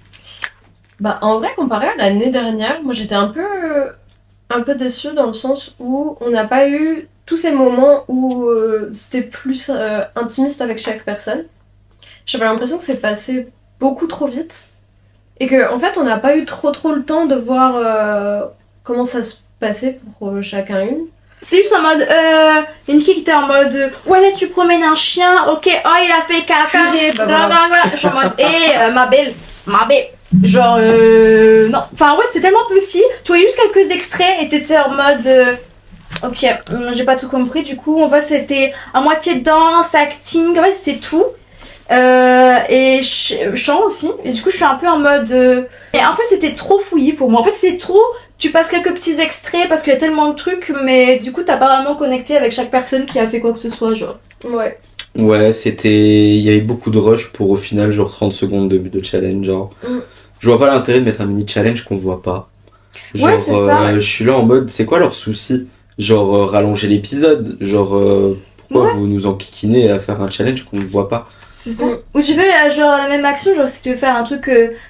Bah, en vrai, comparé à l'année dernière, moi j'étais un peu déçue dans le sens où on n'a pas eu tous ces moments où c'était plus intimiste avec chaque personne. J'avais l'impression que c'est passé beaucoup trop vite et que en fait on n'a pas eu trop le temps de voir comment ça se passait pour chacun une. C'est juste en mode, il y a une fille qui était en mode, ouais là tu promènes un chien, ok, oh il a fait caca, Purée, bah blablabla. Je suis en mode, ma belle, genre, non, enfin ouais c'était tellement petit, tu voyais juste quelques extraits et t'étais en mode, ok, j'ai pas tout compris, du coup en fait c'était à moitié danse, acting, en fait c'était tout. Et chant aussi, et du coup je suis un peu en mode, et en fait c'était trop fouillis pour moi, en fait c'était trop. Tu passes quelques petits extraits parce qu'il y a tellement de trucs, mais du coup t'as pas vraiment connecté avec chaque personne qui a fait quoi que ce soit, genre. Ouais. Ouais, il y avait beaucoup de rush pour au final genre 30 secondes de challenge, genre. Mm. Je vois pas l'intérêt de mettre un mini challenge qu'on voit pas. Genre, Ouais, c'est ça, ouais. je suis là en mode, c'est quoi leur souci? Genre, rallonger l'épisode, genre, pourquoi vous nous enquiquinez à faire un challenge qu'on ne voit pas? C'est ça. Ou tu fais genre la même action, genre si tu veux faire un truc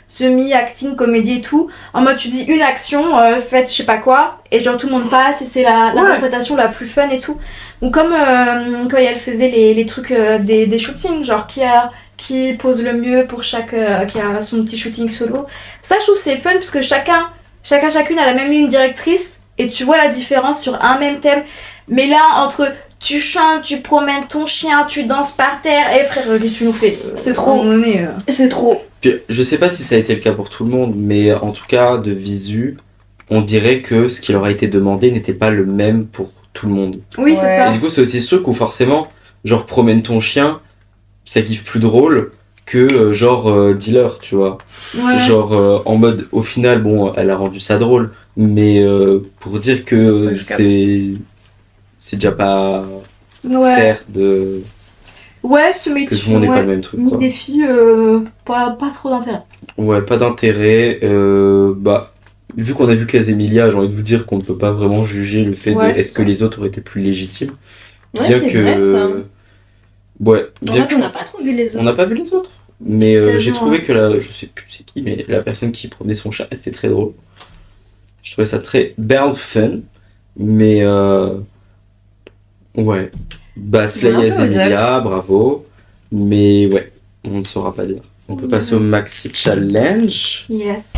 semi-acting, comédie et tout, en mode tu dis une action, faites je sais pas quoi, et genre tout le monde passe et c'est l'interprétation la plus fun et tout. Ou comme quand elle faisait les trucs des shootings, genre qui a qui pose le mieux pour qui a son petit shooting solo. Ça, je trouve c'est fun parce que chacune a la même ligne directrice et tu vois la différence sur un même thème. Mais là, entre tu chantes, tu promènes ton chien, tu danses par terre, frère, qu'est-ce que tu nous fais? C'est trop. C'est trop. Puis, je sais pas si ça a été le cas pour tout le monde, mais en tout cas, de visu, on dirait que ce qui leur a été demandé n'était pas le même pour tout le monde. Oui, c'est Ouais. ça. Et du coup, c'est aussi ce truc où forcément, genre, promène ton chien, ça kiffe plus drôle que dealer, tu vois. Ouais. Genre, en mode, au final, bon, elle a rendu ça drôle, mais pour dire que Ouais, je capte. c'est déjà pas Ouais. faire de Ouais, ce que métier. tout le monde n'ait pas le même truc, Ni quoi. des filles, pas trop d'intérêt. Ouais, pas d'intérêt. Bah, vu qu'on a vu Casemilia, j'ai envie de vous dire qu'on ne peut pas vraiment juger le fait Ouais, de est-ce que les autres auraient été plus légitimes. Ouais, Bien c'est que. vrai, ça. Ouais, En bien fait, que. on n'a pas trop vu les On autres. n'a pas vu les autres. Mais j'ai Quasiment. trouvé que je sais plus c'est qui, mais la personne qui promenait son chat, c'était très drôle. Je trouvais ça très belle fun. Mais ouais. Bah, Slay Ouais, un peu Emilia, bravo. Mais ouais, on ne saura pas dire. On peut passer au Maxi Challenge. Yes.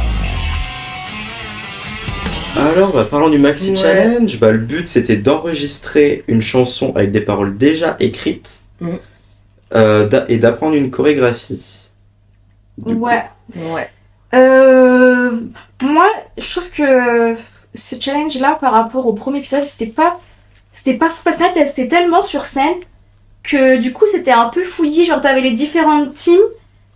Alors, bah, parlons du Maxi Ouais. Challenge. Bah, le but, c'était d'enregistrer une chanson avec des paroles déjà écrites Mhm. et d'apprendre une chorégraphie. Du coup. Ouais. Ouais. Moi, je trouve que ce challenge-là, par rapport au premier épisode, c'était pas fou parce que là, c'était tellement sur scène que du coup, c'était un peu fouillis. Genre, t'avais les différentes teams,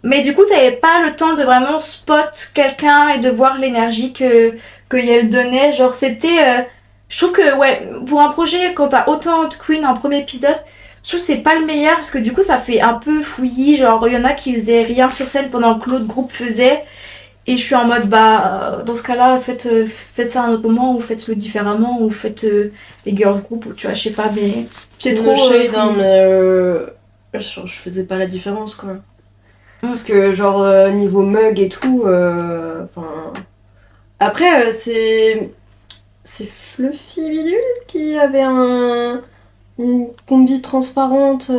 mais du coup, t'avais pas le temps de vraiment spot quelqu'un et de voir l'énergie que Yael donnait. Genre, c'était. Je trouve que, ouais, pour un projet, quand t'as autant de queens en premier épisode, je trouve que c'est pas le meilleur parce que du coup, ça fait un peu fouillis. Genre, il y en a qui faisaient rien sur scène pendant que l'autre groupe faisait. Et je suis en mode, dans ce cas-là, faites ça à un autre moment, ou faites-le différemment, ou faites les girls group, ou tu vois, je sais pas, mais C'est trop, trop shade, fou. hein, mais genre, je faisais pas la différence, quoi. Parce que, genre, niveau mug et tout, enfin... Après, c'est Fluffy Bidule qui avait une combi transparente,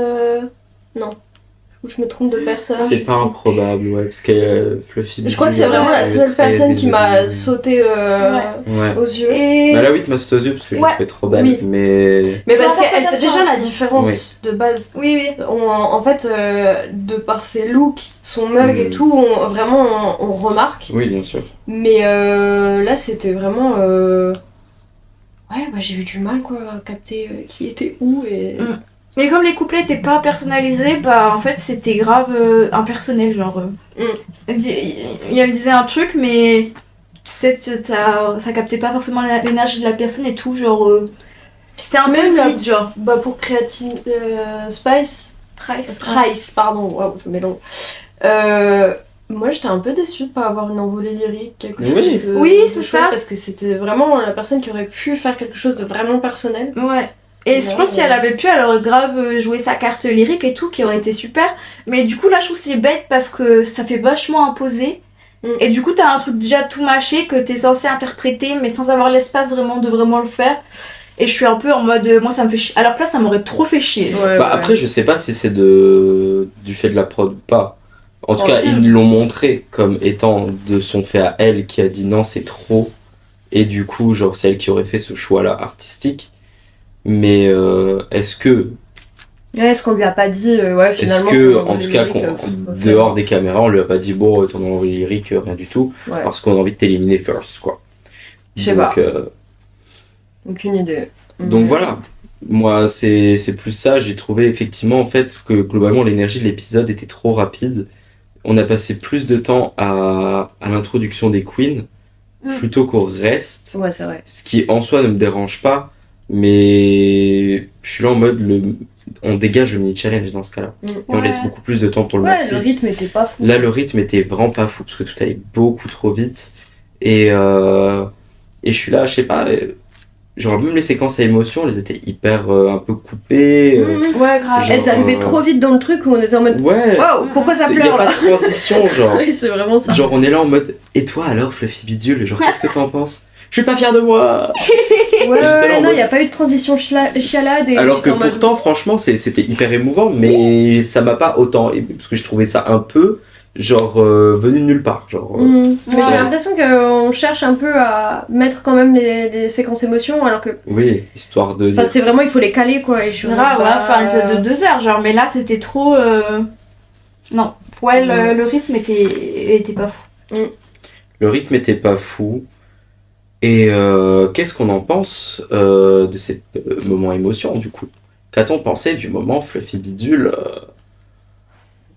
non. Ou je me trompe de personne. C'est je pas sais. improbable, ouais, parce que Fluffy. Je crois que c'est vraiment la seule personne qui m'a sauté Ouais. aux yeux. Et Bah là, oui, tu m'as sauté aux yeux parce que je Ouais. l'ai trouvé trop belle, Oui. mais. Mais Sans parce qu'elle fait interprétation déjà la aussi. différence de base. oui, En fait, de par ses looks, son mug et tout, on remarque. Oui, bien sûr. Mais là, c'était vraiment... Ouais, bah j'ai eu du mal, quoi, à capter qui était où et... mais comme les couplets étaient pas personnalisés, en fait, c'était grave impersonnel, genre. Elle disait un truc, mais tu sais, ça captait pas forcément l'énergie de la personne et tout, genre. C'était un Même peu la- vide, genre. Bah pour Creative Spice... Price, pardon, waouh, je mélange. Moi, j'étais un peu déçue de pas avoir une envolée lyrique, quelque chose Oui. de... Oui, de c'est chouette, ça. parce que c'était vraiment la personne qui aurait pu faire quelque chose de vraiment personnel. Ouais. Et je pense que si elle avait pu, elle aurait grave joué sa carte lyrique et tout, qui aurait été super. Mais du coup, là, je trouve que c'est bête parce que ça fait vachement imposer. Et du coup, t'as un truc déjà tout mâché que t'es censé interpréter, mais sans avoir l'espace vraiment de vraiment le faire. Et je suis un peu en mode, moi, ça me fait chier. Alors que là, ça m'aurait trop fait chier. Ouais, Bah après, je sais pas si c'est du fait de la prod ou pas. En tout cas, ils l'ont montré comme étant de son fait à elle qui a dit non, c'est trop. Et du coup, genre, c'est elle qui aurait fait ce choix-là artistique. Mais est-ce que Ouais, est-ce qu'on lui a pas dit, ouais, finalement... Est-ce que, ton en tout cas, lyrique, dehors des caméras, on lui a pas dit bon, ton envie lyrique, rien du tout, ouais. parce qu'on a envie de t'éliminer first, quoi. Je sais Donc, pas. Aucune idée. donc voilà. Moi, c'est plus ça. J'ai trouvé effectivement, en fait, que globalement, l'énergie de l'épisode était trop rapide. On a passé plus de temps à l'introduction des queens plutôt qu'au reste. Ouais, c'est vrai. Ce qui, en soi, ne me dérange pas. Mais je suis là en mode, on dégage le mini-challenge dans ce cas-là. Et on laisse beaucoup plus de temps pour le Ouais, maxi. le rythme était pas fou. Là, le rythme était vraiment pas fou parce que tout allait beaucoup trop vite. Et je suis là, je sais pas, genre même les séquences à émotion, elles étaient hyper un peu coupées. Ouais, grave. Genre, Elles arrivaient trop vite dans le truc où on était en mode... Ouais. Waouh, pourquoi ça Il y a pleure pas là de transition, genre. Oui, c'est vraiment ça. Genre on est là en mode, et toi alors, Fluffy Bidule, genre qu'est-ce que t'en penses? je suis pas fier de moi. Ouais, non, il y a pas eu de transition chialade. Et Alors que j'étais en mode- pourtant, franchement, c'était hyper émouvant, mais ça m'a pas autant ému, parce que je trouvais ça un peu, genre, venu de nulle part. Genre, Mais j'ai l'impression qu'on cherche un peu à mettre quand même les séquences émotions, alors que. oui, histoire de Enfin, dire. c'est vraiment, il faut les caler, quoi. Et je suis Grave, ouais, bah, enfin de 2 heures, genre, mais là c'était trop. Non, ouais, le rythme était pas fou. Le rythme était pas fou. Et qu'est-ce qu'on en pense de ces moments émotion, du coup? Qu'a-t-on pensé du moment Fluffy Bidule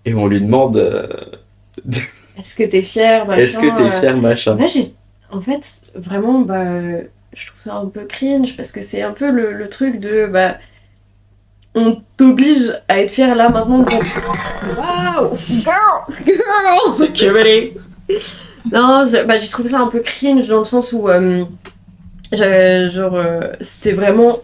et on lui demande Est-ce que t'es fier, machin, est-ce que t'es fier, machin? Là, en fait, vraiment, bah, je trouve ça un peu cringe parce que c'est un peu le truc de, bah, on t'oblige à être fier là maintenant. Donc, waouh, girl. Security! Non, j'ai trouvé ça un peu cringe dans le sens où, c'était vraiment,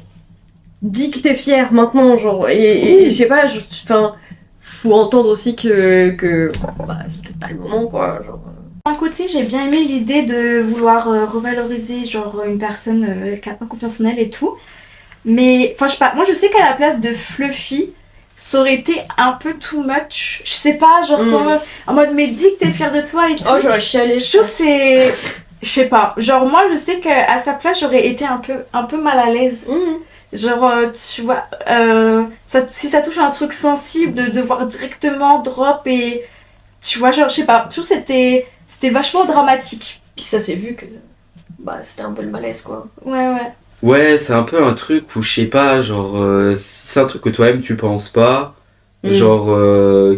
dis que t'es fier maintenant, genre, et je sais pas, enfin, faut entendre aussi que bah, c'est peut-être pas le moment, quoi, genre. D'un côté, j'ai bien aimé l'idée de vouloir revaloriser genre une personne qui a pas confiance en elle et tout. Mais, enfin, je sais pas, moi je sais qu'à la place de Fluffy, ça aurait été un peu too much. Je sais pas, genre comme, en mode, mais dis que t'es fière de toi et tout. Oh, j'aurais chialé. Je trouve que c'est... Je sais pas, genre moi je sais qu'à sa place j'aurais été un peu mal à l'aise. Genre, tu vois, si ça touche à un truc sensible, de devoir directement drop et... Tu vois, genre, je sais pas, je trouve que c'était vachement dramatique. Puis ça s'est vu que bah c'était un peu le malaise, quoi. Ouais, ouais. Ouais, c'est un peu un truc où, je sais pas, genre, si c'est un truc que toi-même tu penses pas, genre,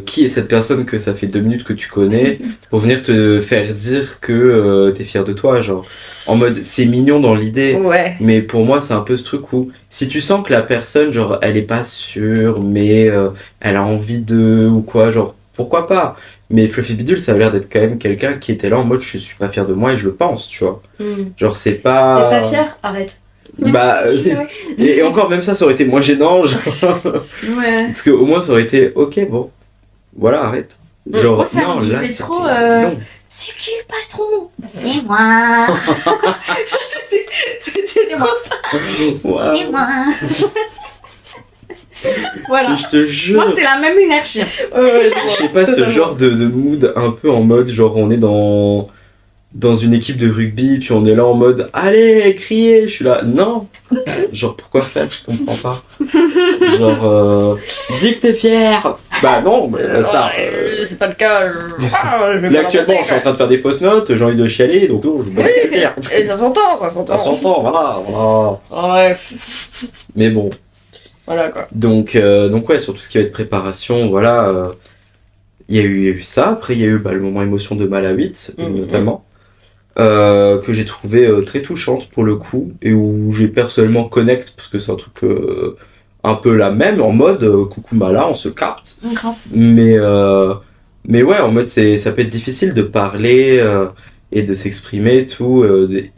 qui est cette personne que ça fait 2 minutes que tu connais pour venir te faire dire que t'es fier de toi, genre, en mode, c'est mignon dans l'idée, Ouais. mais pour moi, c'est un peu ce truc où, si tu sens que la personne, genre, elle est pas sûre, mais elle a envie de, ou quoi, genre, pourquoi pas? Mais Fluffy Bidule, ça a l'air d'être quand même quelqu'un qui était là en mode, je suis pas fier de moi et je le pense, tu vois. Genre, c'est pas... T'es pas fier? Arrête. Bah, et encore même ça aurait été moins gênant, genre. Ouais. Parce qu'au moins ça aurait été, ok, bon, voilà, arrête. Genre, Moi, ça non, me là, fait c'était trop, long. C'est qui le patron? C'est moi. C'était trop ça. Wow. C'est moi. Voilà. Et je te jure, Moi, c'était la même énergie. je sais pas, ce genre de mood un peu en mode, genre, on est dans une équipe de rugby, puis on est là en mode, allez, criez, je suis là, non. Genre, pourquoi faire? Je comprends pas. Genre, dis que t'es fier. Bah non, mais ça. C'est pas le cas. Je vais Là, pas actuellement, je suis en train de faire des fausses notes, j'ai envie de chialer, donc non, je vais pas être fier. Et ça s'entend, ça s'entend. Ça s'entend, voilà. Bref. Mais bon. Voilà, quoi. Donc ouais, sur tout ce qui va être préparation, voilà. Il y a eu ça. Après, il y a eu le moment émotion de Mala 8, notamment. Que j'ai trouvé très touchante pour le coup. Et où j'ai personnellement connecte, parce que c'est un truc un peu la même, en mode coucou Mala, on se capte. Mais ouais, en mode ça peut être difficile de parler et de s'exprimer et tout,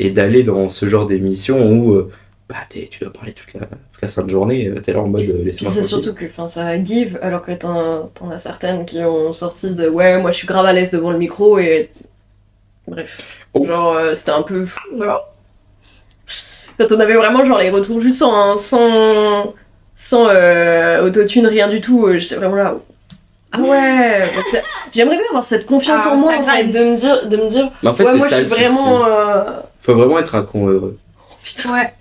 et d'aller dans ce genre d'émission où bah tu dois parler toute la sainte journée, t'es là en mode Puis laisse-moi c'est tranquille. surtout que ça give, alors que t'en as certaines qui ont sorti de ouais, moi je suis grave à l'aise devant le micro et. Bref. Oh. Genre, c'était un peu. Voilà. Quand on avait vraiment genre les retours juste sans autotune, rien du tout, j'étais vraiment là. Ah ouais, parce que j'aimerais bien avoir cette confiance Ah, en moi ça en fait, grince. de me dire Mais en fait, ouais, c'est moi ça je le suis souci. vraiment. Faut vraiment être un con heureux. Ouais.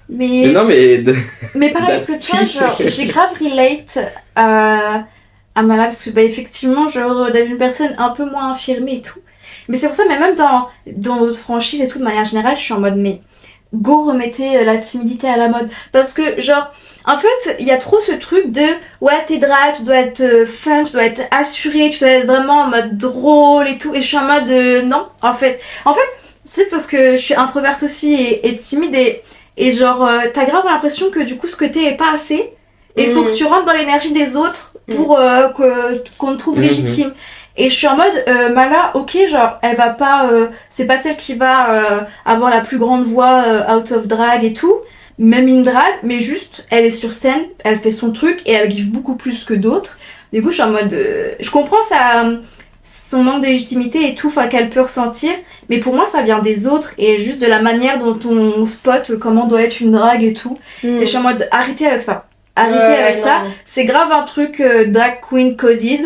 Mais Mais, non, mais mais pareil que that's toi, it. genre, j'ai grave relate à Mala parce que bah, effectivement, genre, d'être une personne un peu moins affirmée et tout. Mais c'est pour ça, mais même dans notre franchise et tout, de manière générale, je suis en mode, mais go, remettez la timidité à la mode. Parce que, genre, en fait, il y a trop ce truc de, ouais, t'es drag, tu dois être fun, tu dois être assuré, tu dois être vraiment en mode drôle et tout. Et je suis en mode, non, en fait, c'est parce que je suis introverte aussi et timide et genre, t'as grave l'impression que du coup, ce que t'es est pas assez. Et il faut que tu rentres dans l'énergie des autres pour qu'on te trouve légitime. Et je suis en mode, Mala, ok, genre, elle va pas, c'est pas celle qui va avoir la plus grande voix out of drag et tout, même in drag, mais juste, elle est sur scène, elle fait son truc et elle give beaucoup plus que d'autres. Du coup, je suis en mode, je comprends son manque de légitimité et tout, enfin qu'elle peut ressentir, mais pour moi ça vient des autres et juste de la manière dont on spot comment doit être une drague et tout. Et je suis en mode arrêtez avec ça. Ça. C'est grave un truc drag queen coded,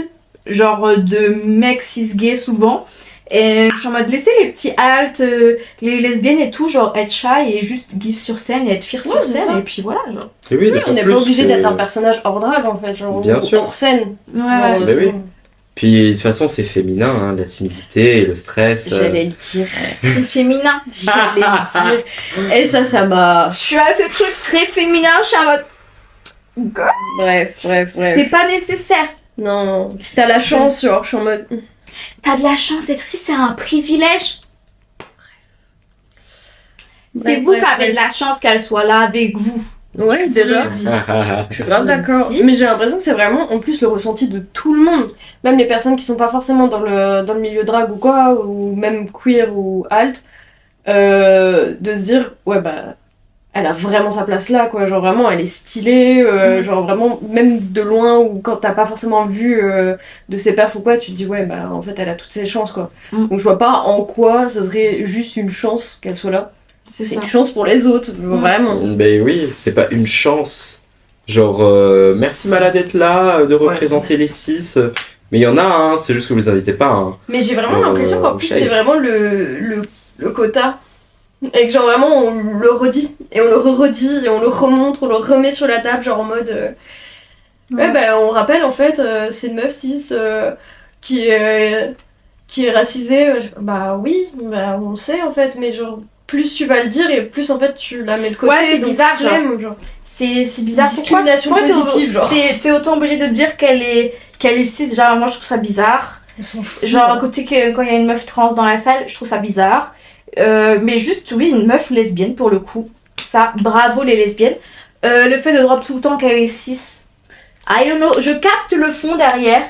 genre de mecs cis-gays souvent. Et je suis en mode laissez les petits alts, les lesbiennes et tout, genre être shy et juste give sur scène et être fier sur scène ça. et puis voilà, genre. Et oui, on n'est pas obligé d'être un personnage hors drague en fait, genre Bien sûr. hors scène. Ouais. Bah oui. Puis de toute façon c'est féminin, hein, la timidité et le stress. J'allais le dire. C'est féminin. J'allais le dire. Et ça m'a... Tu as ce truc très féminin, je suis en mode... Bref. C'était pas nécessaire. Non, puis t'as la chance, genre, je suis en mode... T'as de la chance, être ici, c'est un privilège. C'est vous qui avez de la chance qu'elle soit là avec vous. Ouais, déjà. Je suis grave d'accord. Mais j'ai l'impression que c'est vraiment, en plus, le ressenti de tout le monde. Même les personnes qui sont pas forcément dans le milieu drague ou quoi, ou même queer ou alt, de se dire, ouais, bah, elle a vraiment sa place là, quoi. Genre, vraiment, elle est stylée, genre, vraiment, même de loin, ou quand t'as pas forcément vu de ses perfs ou quoi, tu te dis, ouais, bah, en fait, elle a toutes ses chances, quoi. Donc, je vois pas en quoi ce serait juste une chance qu'elle soit là. C'est une chance pour les autres, vraiment. Ben oui, c'est pas une chance. Genre, merci Mala d'être là, de représenter les 6. Mais il y en a, hein, c'est juste que vous les invitez pas. Hein. Mais j'ai vraiment l'impression qu'en plus, c'est vraiment le quota. Et que genre vraiment, on le redit. Et on le redit, et on le remontre, on le remet sur la table, genre en mode... Ouais, bah, on rappelle, en fait, c'est une meuf cis qui est racisée. Bah oui, bah, on le sait, en fait, mais genre... Plus tu vas le dire et plus en fait tu la mets de côté. Ouais, c'est bizarre, genre. C'est bizarre. Discrimination positive, genre. T'es autant obligé de dire qu'elle est cis, genre moi je trouve ça bizarre. On s'en fout. Genre à côté que quand il y a une meuf trans dans la salle, je trouve ça bizarre. Mais juste oui, une meuf lesbienne pour le coup. Ça, bravo les lesbiennes. Le fait de drop tout le temps qu'elle est cis, I don't know, je capte le fond derrière.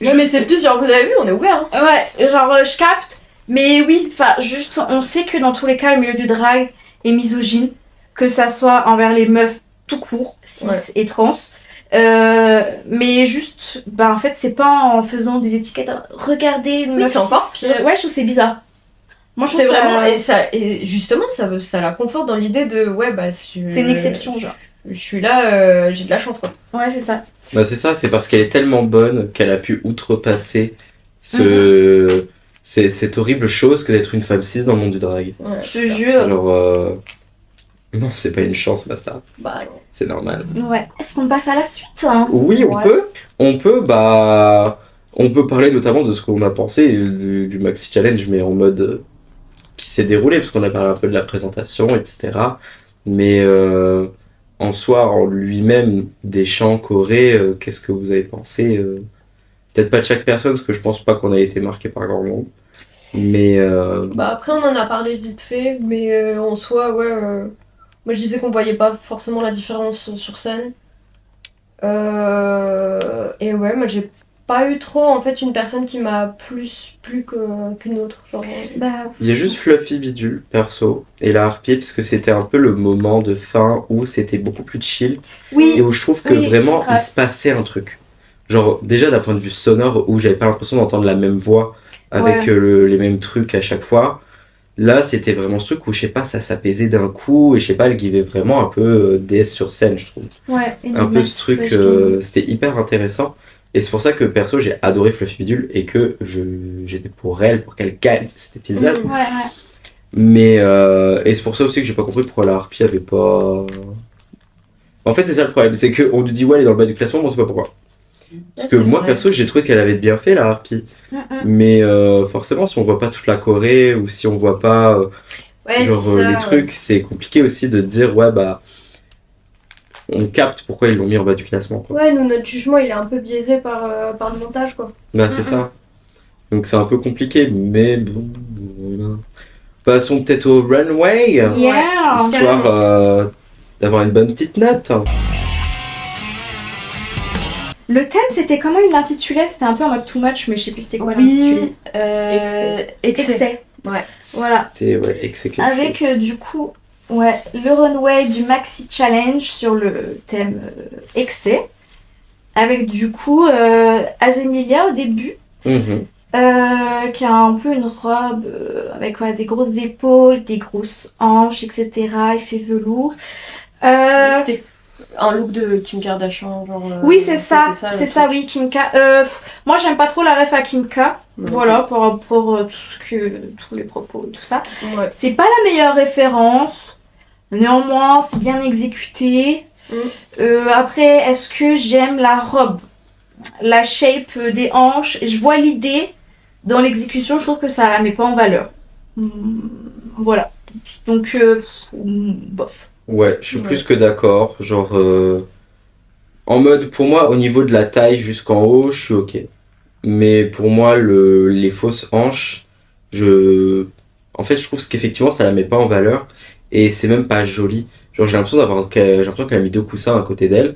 Non mais c'est plus genre vous avez vu, on est ouvert. Hein. Ouais, genre je capte. Mais oui, enfin, juste, on sait que dans tous les cas, le milieu du drag est misogyne, que ça soit envers les meufs tout court, cis et trans. Mais juste, bah en fait, c'est pas en faisant des étiquettes. Regardez une meuf c'est encore cis. pire. Ouais, je trouve que c'est bizarre. Moi, je trouve c'est ça... vraiment et justement, ça la conforte dans l'idée de ouais bah c'est une exception, genre. Je suis là, j'ai de la chance quoi. Ouais, c'est ça. Bah c'est ça, c'est parce qu'elle est tellement bonne qu'elle a pu outrepasser cette horrible chose que d'être une femme cis dans le monde du drag. Ouais, je te jure. Alors, non, c'est pas une chance, basta. Bah non. C'est normal. Ouais. Est-ce qu'on passe à la suite hein? Oui, on peut. On peut parler notamment de ce qu'on a pensé du Maxi Challenge, mais en mode qui s'est déroulé, parce qu'on a parlé un peu de la présentation, etc. Mais en soi, en lui-même, des chants chorés, qu'est-ce que vous avez pensé peut-être pas de chaque personne, parce que je pense pas qu'on a été marqué par grand monde. Mais bah après on en a parlé vite fait, mais en soi ouais. Moi je disais qu'on voyait pas forcément la différence sur scène. Et ouais, moi j'ai pas eu trop en fait une personne qui m'a plus plu qu'une autre. Genre, il y a juste Fluffy Bidule, perso, et la harpie, parce que c'était un peu le moment de fin où c'était beaucoup plus chill. Oui. Et où je trouve que vraiment il se passait un truc. Genre, déjà d'un point de vue sonore, où j'avais pas l'impression d'entendre la même voix avec les mêmes trucs à chaque fois. Là, c'était vraiment ce truc où, je sais pas, ça s'apaisait d'un coup, et je sais pas, elle givait vraiment un peu DS sur scène, je trouve. Ouais, un peu ce truc, c'était hyper intéressant. Et c'est pour ça que, perso, j'ai adoré Fluffy Bidule, et que j'étais pour elle, pour qu'elle gagne cet épisode. Ouais. Mais, et c'est pour ça aussi que j'ai pas compris pourquoi la harpie avait pas... En fait, c'est ça le problème, c'est qu'on nous dit, ouais, elle est dans le bas du classement, mais on sait pas pourquoi. Parce que moi, perso, j'ai trouvé qu'elle avait bien fait, la harpie. Mais forcément, si on voit pas toute la Corée, ou si on voit pas les trucs, c'est compliqué aussi de dire, ouais, bah, on capte pourquoi ils l'ont mis en bas du classement. Quoi. Ouais, nous, notre jugement, il est un peu biaisé par le montage, quoi. Bah, c'est ça. Donc, c'est un peu compliqué, mais bon, voilà. Passons peut-être au runway. Yeah. Histoire d'avoir une bonne petite note. Le thème, c'était comment il l'intitulait? C'était un peu en mode too much, mais je sais plus c'était quoi l'intitulé. Excès. Ouais. Voilà. C'était excès. Avec du coup, le runway du Maxi Challenge sur le thème excès. Avec du coup Azemilia au début. qui a un peu une robe avec des grosses épaules, des grosses hanches, etc. Il fait velours. C'était un look de Kim Kardashian, genre. Oui, c'est ça, c'était c'est le ça, truc. oui, Kim K. Moi, j'aime pas trop la ref à Kim K. Voilà, par rapport à tous les propos et tout ça. Ouais. C'est pas la meilleure référence. Néanmoins, c'est bien exécuté. Après, est-ce que j'aime la robe? La shape des hanches? Je vois l'idée. Dans l'exécution, je trouve que ça la met pas en valeur. Voilà. Donc, bof. Ouais, je suis plus que d'accord. Genre, en mode, pour moi, au niveau de la taille jusqu'en haut, je suis ok. Mais pour moi, les fausses hanches, en fait, je trouve qu'effectivement, ça la met pas en valeur. Et c'est même pas joli. Genre, j'ai l'impression qu'elle a mis 2 coussins à côté d'elle.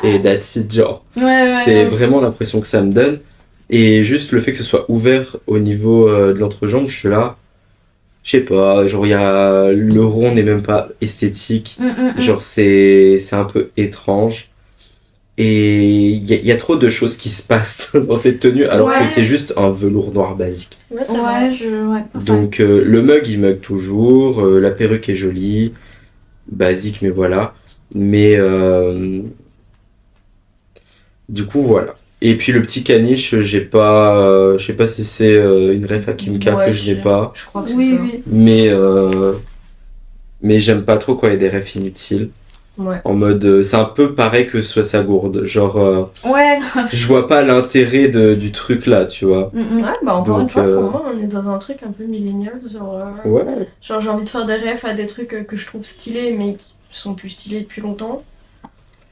Et that's it, genre. C'est vraiment l'impression que ça me donne. Et juste le fait que ce soit ouvert au niveau de l'entrejambe, je suis là. Je sais pas, genre le rond n'est même pas esthétique. Genre c'est un peu étrange. Et il y a trop de choses qui se passent dans cette tenue alors que c'est juste un velours noir basique. Ouais, c'est vrai. Donc le mug il mug toujours, la perruque est jolie, basique mais voilà. Mais du coup voilà. Et puis le petit caniche, je sais pas si c'est une ref à Kim K que je n'ai pas. Je crois que c'est Oui, ça. oui. Mais j'aime pas trop quand il y a des refs inutiles. Ouais. En mode, c'est un peu pareil que soit sa gourde. Genre, Ouais. je vois pas l'intérêt du truc là, tu vois. Ouais, bah encore une Donc, fois, pour moi, on est dans un truc un peu millénial. Ouais. Genre, j'ai envie de faire des refs à des trucs que je trouve stylés, mais qui sont plus stylés depuis longtemps.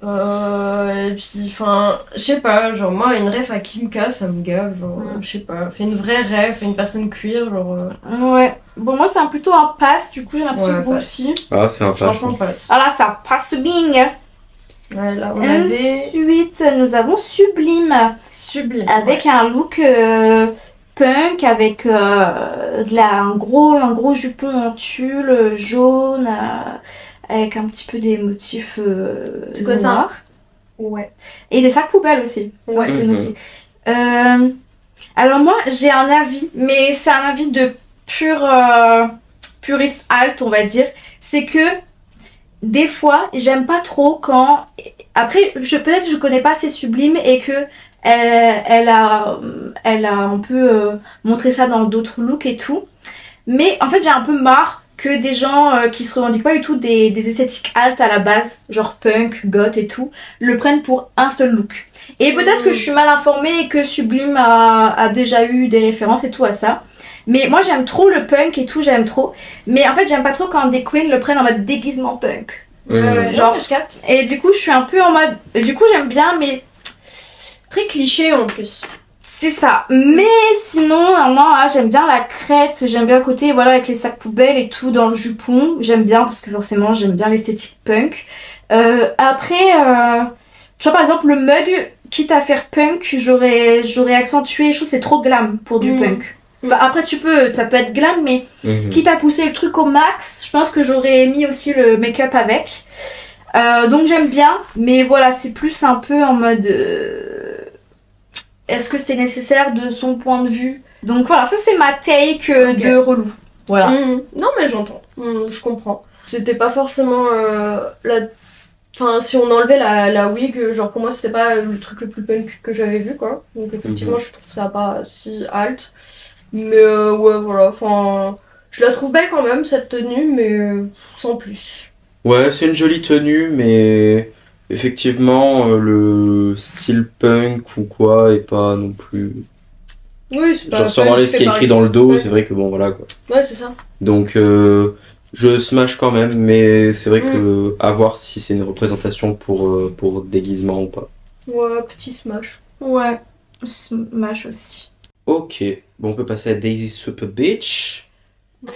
Et puis, enfin, je sais pas, genre, moi, une ref à Kim K, ça me gave. Genre, je sais pas, fais une vraie ref à une personne queer, genre. Ouais. Bon, moi, c'est plutôt un pass, du coup, j'ai l'impression Ouais, que vous pass. aussi. Ah, c'est un passe. Franchement, passe. Ah là, ça passe bing. Ouais, là, on a des Ensuite, nous avons Sublime. sublimes. Avec un look punk, avec un gros jupon en tulle jaune, avec un petit peu des motifs C'est quoi ça? noirs. Ouais. Et des sacs poubelles aussi. ça, Ouais. on peut noter. Alors moi, j'ai un avis, mais c'est un avis de puriste alt, on va dire. C'est que des fois, j'aime pas trop quand... Après, peut-être je connais pas assez Sublime et que elle a un peu montré ça dans d'autres looks et tout. Mais en fait, j'ai un peu marre que des gens qui se revendiquent pas du tout des esthétiques alt à la base, genre punk, goth et tout, le prennent pour un seul look. Et peut-être que je suis mal informée et que Sublime a déjà eu des références et tout à ça. Mais moi, j'aime trop le punk et tout, j'aime trop. Mais en fait, j'aime pas trop quand des queens le prennent en mode déguisement punk. Genre, je capte. Et du coup, je suis un peu en mode... Du coup, j'aime bien, mais... Très cliché en plus. C'est ça. Mais sinon, moi, j'aime bien la crête. J'aime bien le côté, voilà, avec les sacs poubelles et tout dans le jupon. J'aime bien parce que forcément, j'aime bien l'esthétique punk. Après, tu vois, par exemple, le mug, quitte à faire punk, j'aurais accentué. Je trouve que c'est trop glam pour du punk. Enfin, après, ça peut être glam, mais quitte à pousser le truc au max, je pense que j'aurais mis aussi le make-up avec. Donc j'aime bien, mais voilà, c'est plus un peu en mode... est-ce que c'était nécessaire de son point de vue? Donc voilà, ça c'est ma take de relou. Voilà. Non, mais j'entends. Je comprends. C'était pas forcément la... Enfin, si on enlevait la wig, genre pour moi c'était pas le truc le plus punk que j'avais vu, quoi. Donc effectivement, je trouve ça pas si alt. Mais ouais, voilà, enfin... Je la trouve belle quand même, cette tenue, mais sans plus. Ouais, c'est une jolie tenue, mais effectivement, le style punk ou quoi est pas non plus... Oui, c'est pas... Genre, si on enlève ce qui est écrit dans le dos, c'est vrai que bon, voilà, quoi. Ouais, c'est ça. Donc, je smash quand même, mais c'est vrai que à voir si c'est une représentation pour déguisement ou pas. Ouais, petit smash. Ouais, smash aussi. Ok, bon, on peut passer à Daisy Super Bitch.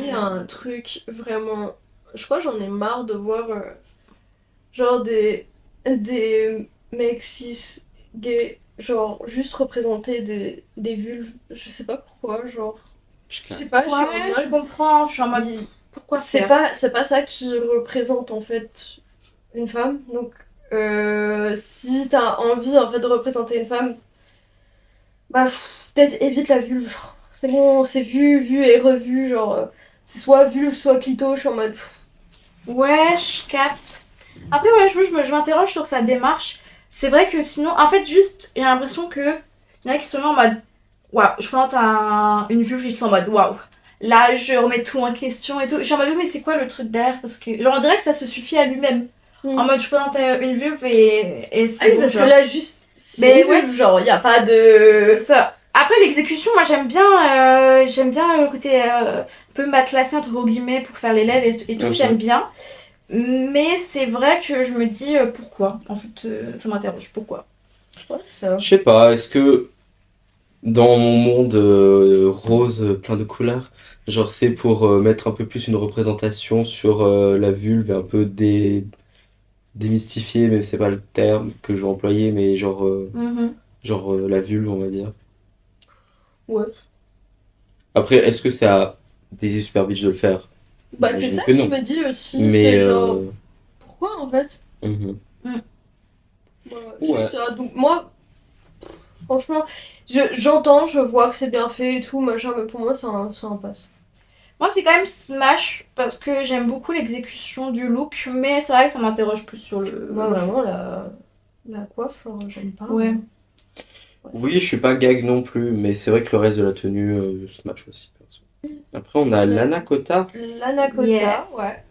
Il y a un truc vraiment... Je crois que j'en ai marre de voir genre des mecs cis gays genre juste représenter des vulves. Je sais pas pourquoi, genre... Je sais pas, je suis en Ouais, mode... je comprends, je suis en mode... Pourquoi C'est pas ça qui représente en fait une femme. Donc si t'as envie en fait de représenter une femme, bah peut-être évite la vulve, genre, c'est bon, c'est vu et revu, genre, c'est soit vulve, soit clito, je suis en mode... Ouais, je capte. Après, ouais, je m'interroge sur sa démarche. C'est vrai que sinon, en fait, juste, j'ai l'impression que il y en a qui sont là en mode, waouh, je présente une vulve, ils sont en mode, waouh. Là, je remets tout en question et tout. Je suis en mode, mais c'est quoi le truc derrière? Parce que, genre, on dirait que ça se suffit à lui-même. En mode, je présente une vulve et c'est Ah oui, bon, parce genre. que là, juste, Mais c'est vulve, genre, y a pas de... C'est ça. Après, l'exécution, moi, j'aime bien le côté un peu matelassé, entre gros guillemets, pour faire les lèvres et tout, j'aime bien. Mais c'est vrai que je me dis, pourquoi? En fait, ça m'interroge, pourquoi? Ouais, ça. Je sais pas, est-ce que dans mon monde rose plein de couleurs, genre c'est pour mettre un peu plus une représentation sur la vulve, un peu démystifier, mais c'est pas le terme que je vais employer, mais genre, la vulve, on va dire. Ouais. Après, est-ce que ça a des super bitch de le faire? Bah, c'est J'imagine ça que que je non. me dis aussi, Mais c'est genre... Pourquoi, en fait? mhm. C'est Ouais. ça, donc moi... Franchement, j'entends, je vois que c'est bien fait et tout, machin, mais pour moi, c'est un passe. Moi, c'est quand même Smash, parce que j'aime beaucoup l'exécution du look, mais c'est vrai que ça m'interroge plus sur le... Moi, vraiment, la coiffe, j'aime pas. Ouais. Oui, je suis pas gag non plus, mais c'est vrai que le reste de la tenue smash aussi, perso. Après, on a l'Anakota. L'Anakota, Yes. ouais.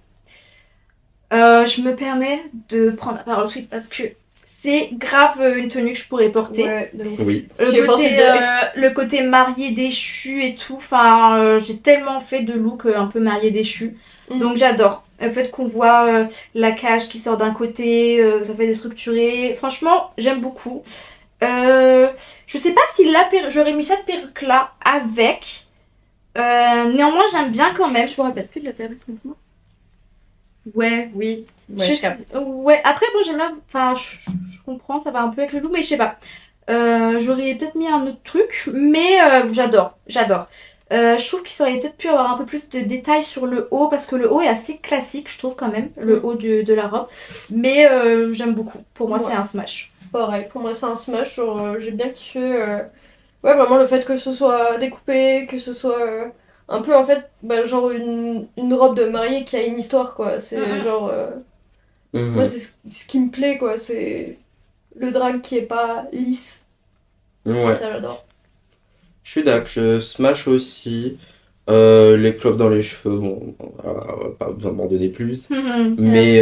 Je me permets de prendre la parole suite parce que c'est grave une tenue que je pourrais porter. Ouais, de ouf. Oui. J'y ai pensé direct. Le côté marié déchu et tout, enfin, j'ai tellement fait de look un peu marié déchu. Donc j'adore. Le fait qu'on voit la cage qui sort d'un côté, ça fait déstructuré. Franchement, j'aime beaucoup. Je sais pas si j'aurais mis cette perruque là avec. Néanmoins, j'aime bien quand même. Je me rappelle plus de la perruque maintenant. Ouais, oui. Ouais, après, bon, j'aime bien. Enfin, je comprends, ça va un peu avec le look, mais je sais pas. J'aurais peut-être mis un autre truc, mais j'adore. Je trouve qu'il aurait peut-être pu avoir un peu plus de détails sur le haut, parce que le haut est assez classique, je trouve, quand même, le haut de la robe. Mais j'aime beaucoup. Pour moi, Ouais. c'est un smash. Pareil, pour moi, c'est un smash, genre, j'ai bien kiffé. Ouais, vraiment, le fait que ce soit découpé, que ce soit un peu, en fait, bah, genre une robe de mariée qui a une histoire, quoi. C'est genre... Mhm. Moi, c'est ce qui me plaît, quoi. C'est le drag qui est pas lisse. Ouais. Ça, j'adore. Je suis d'accord, je smash aussi. Les clopes dans les cheveux, bon, on va pas besoin de m'en donner plus. Mais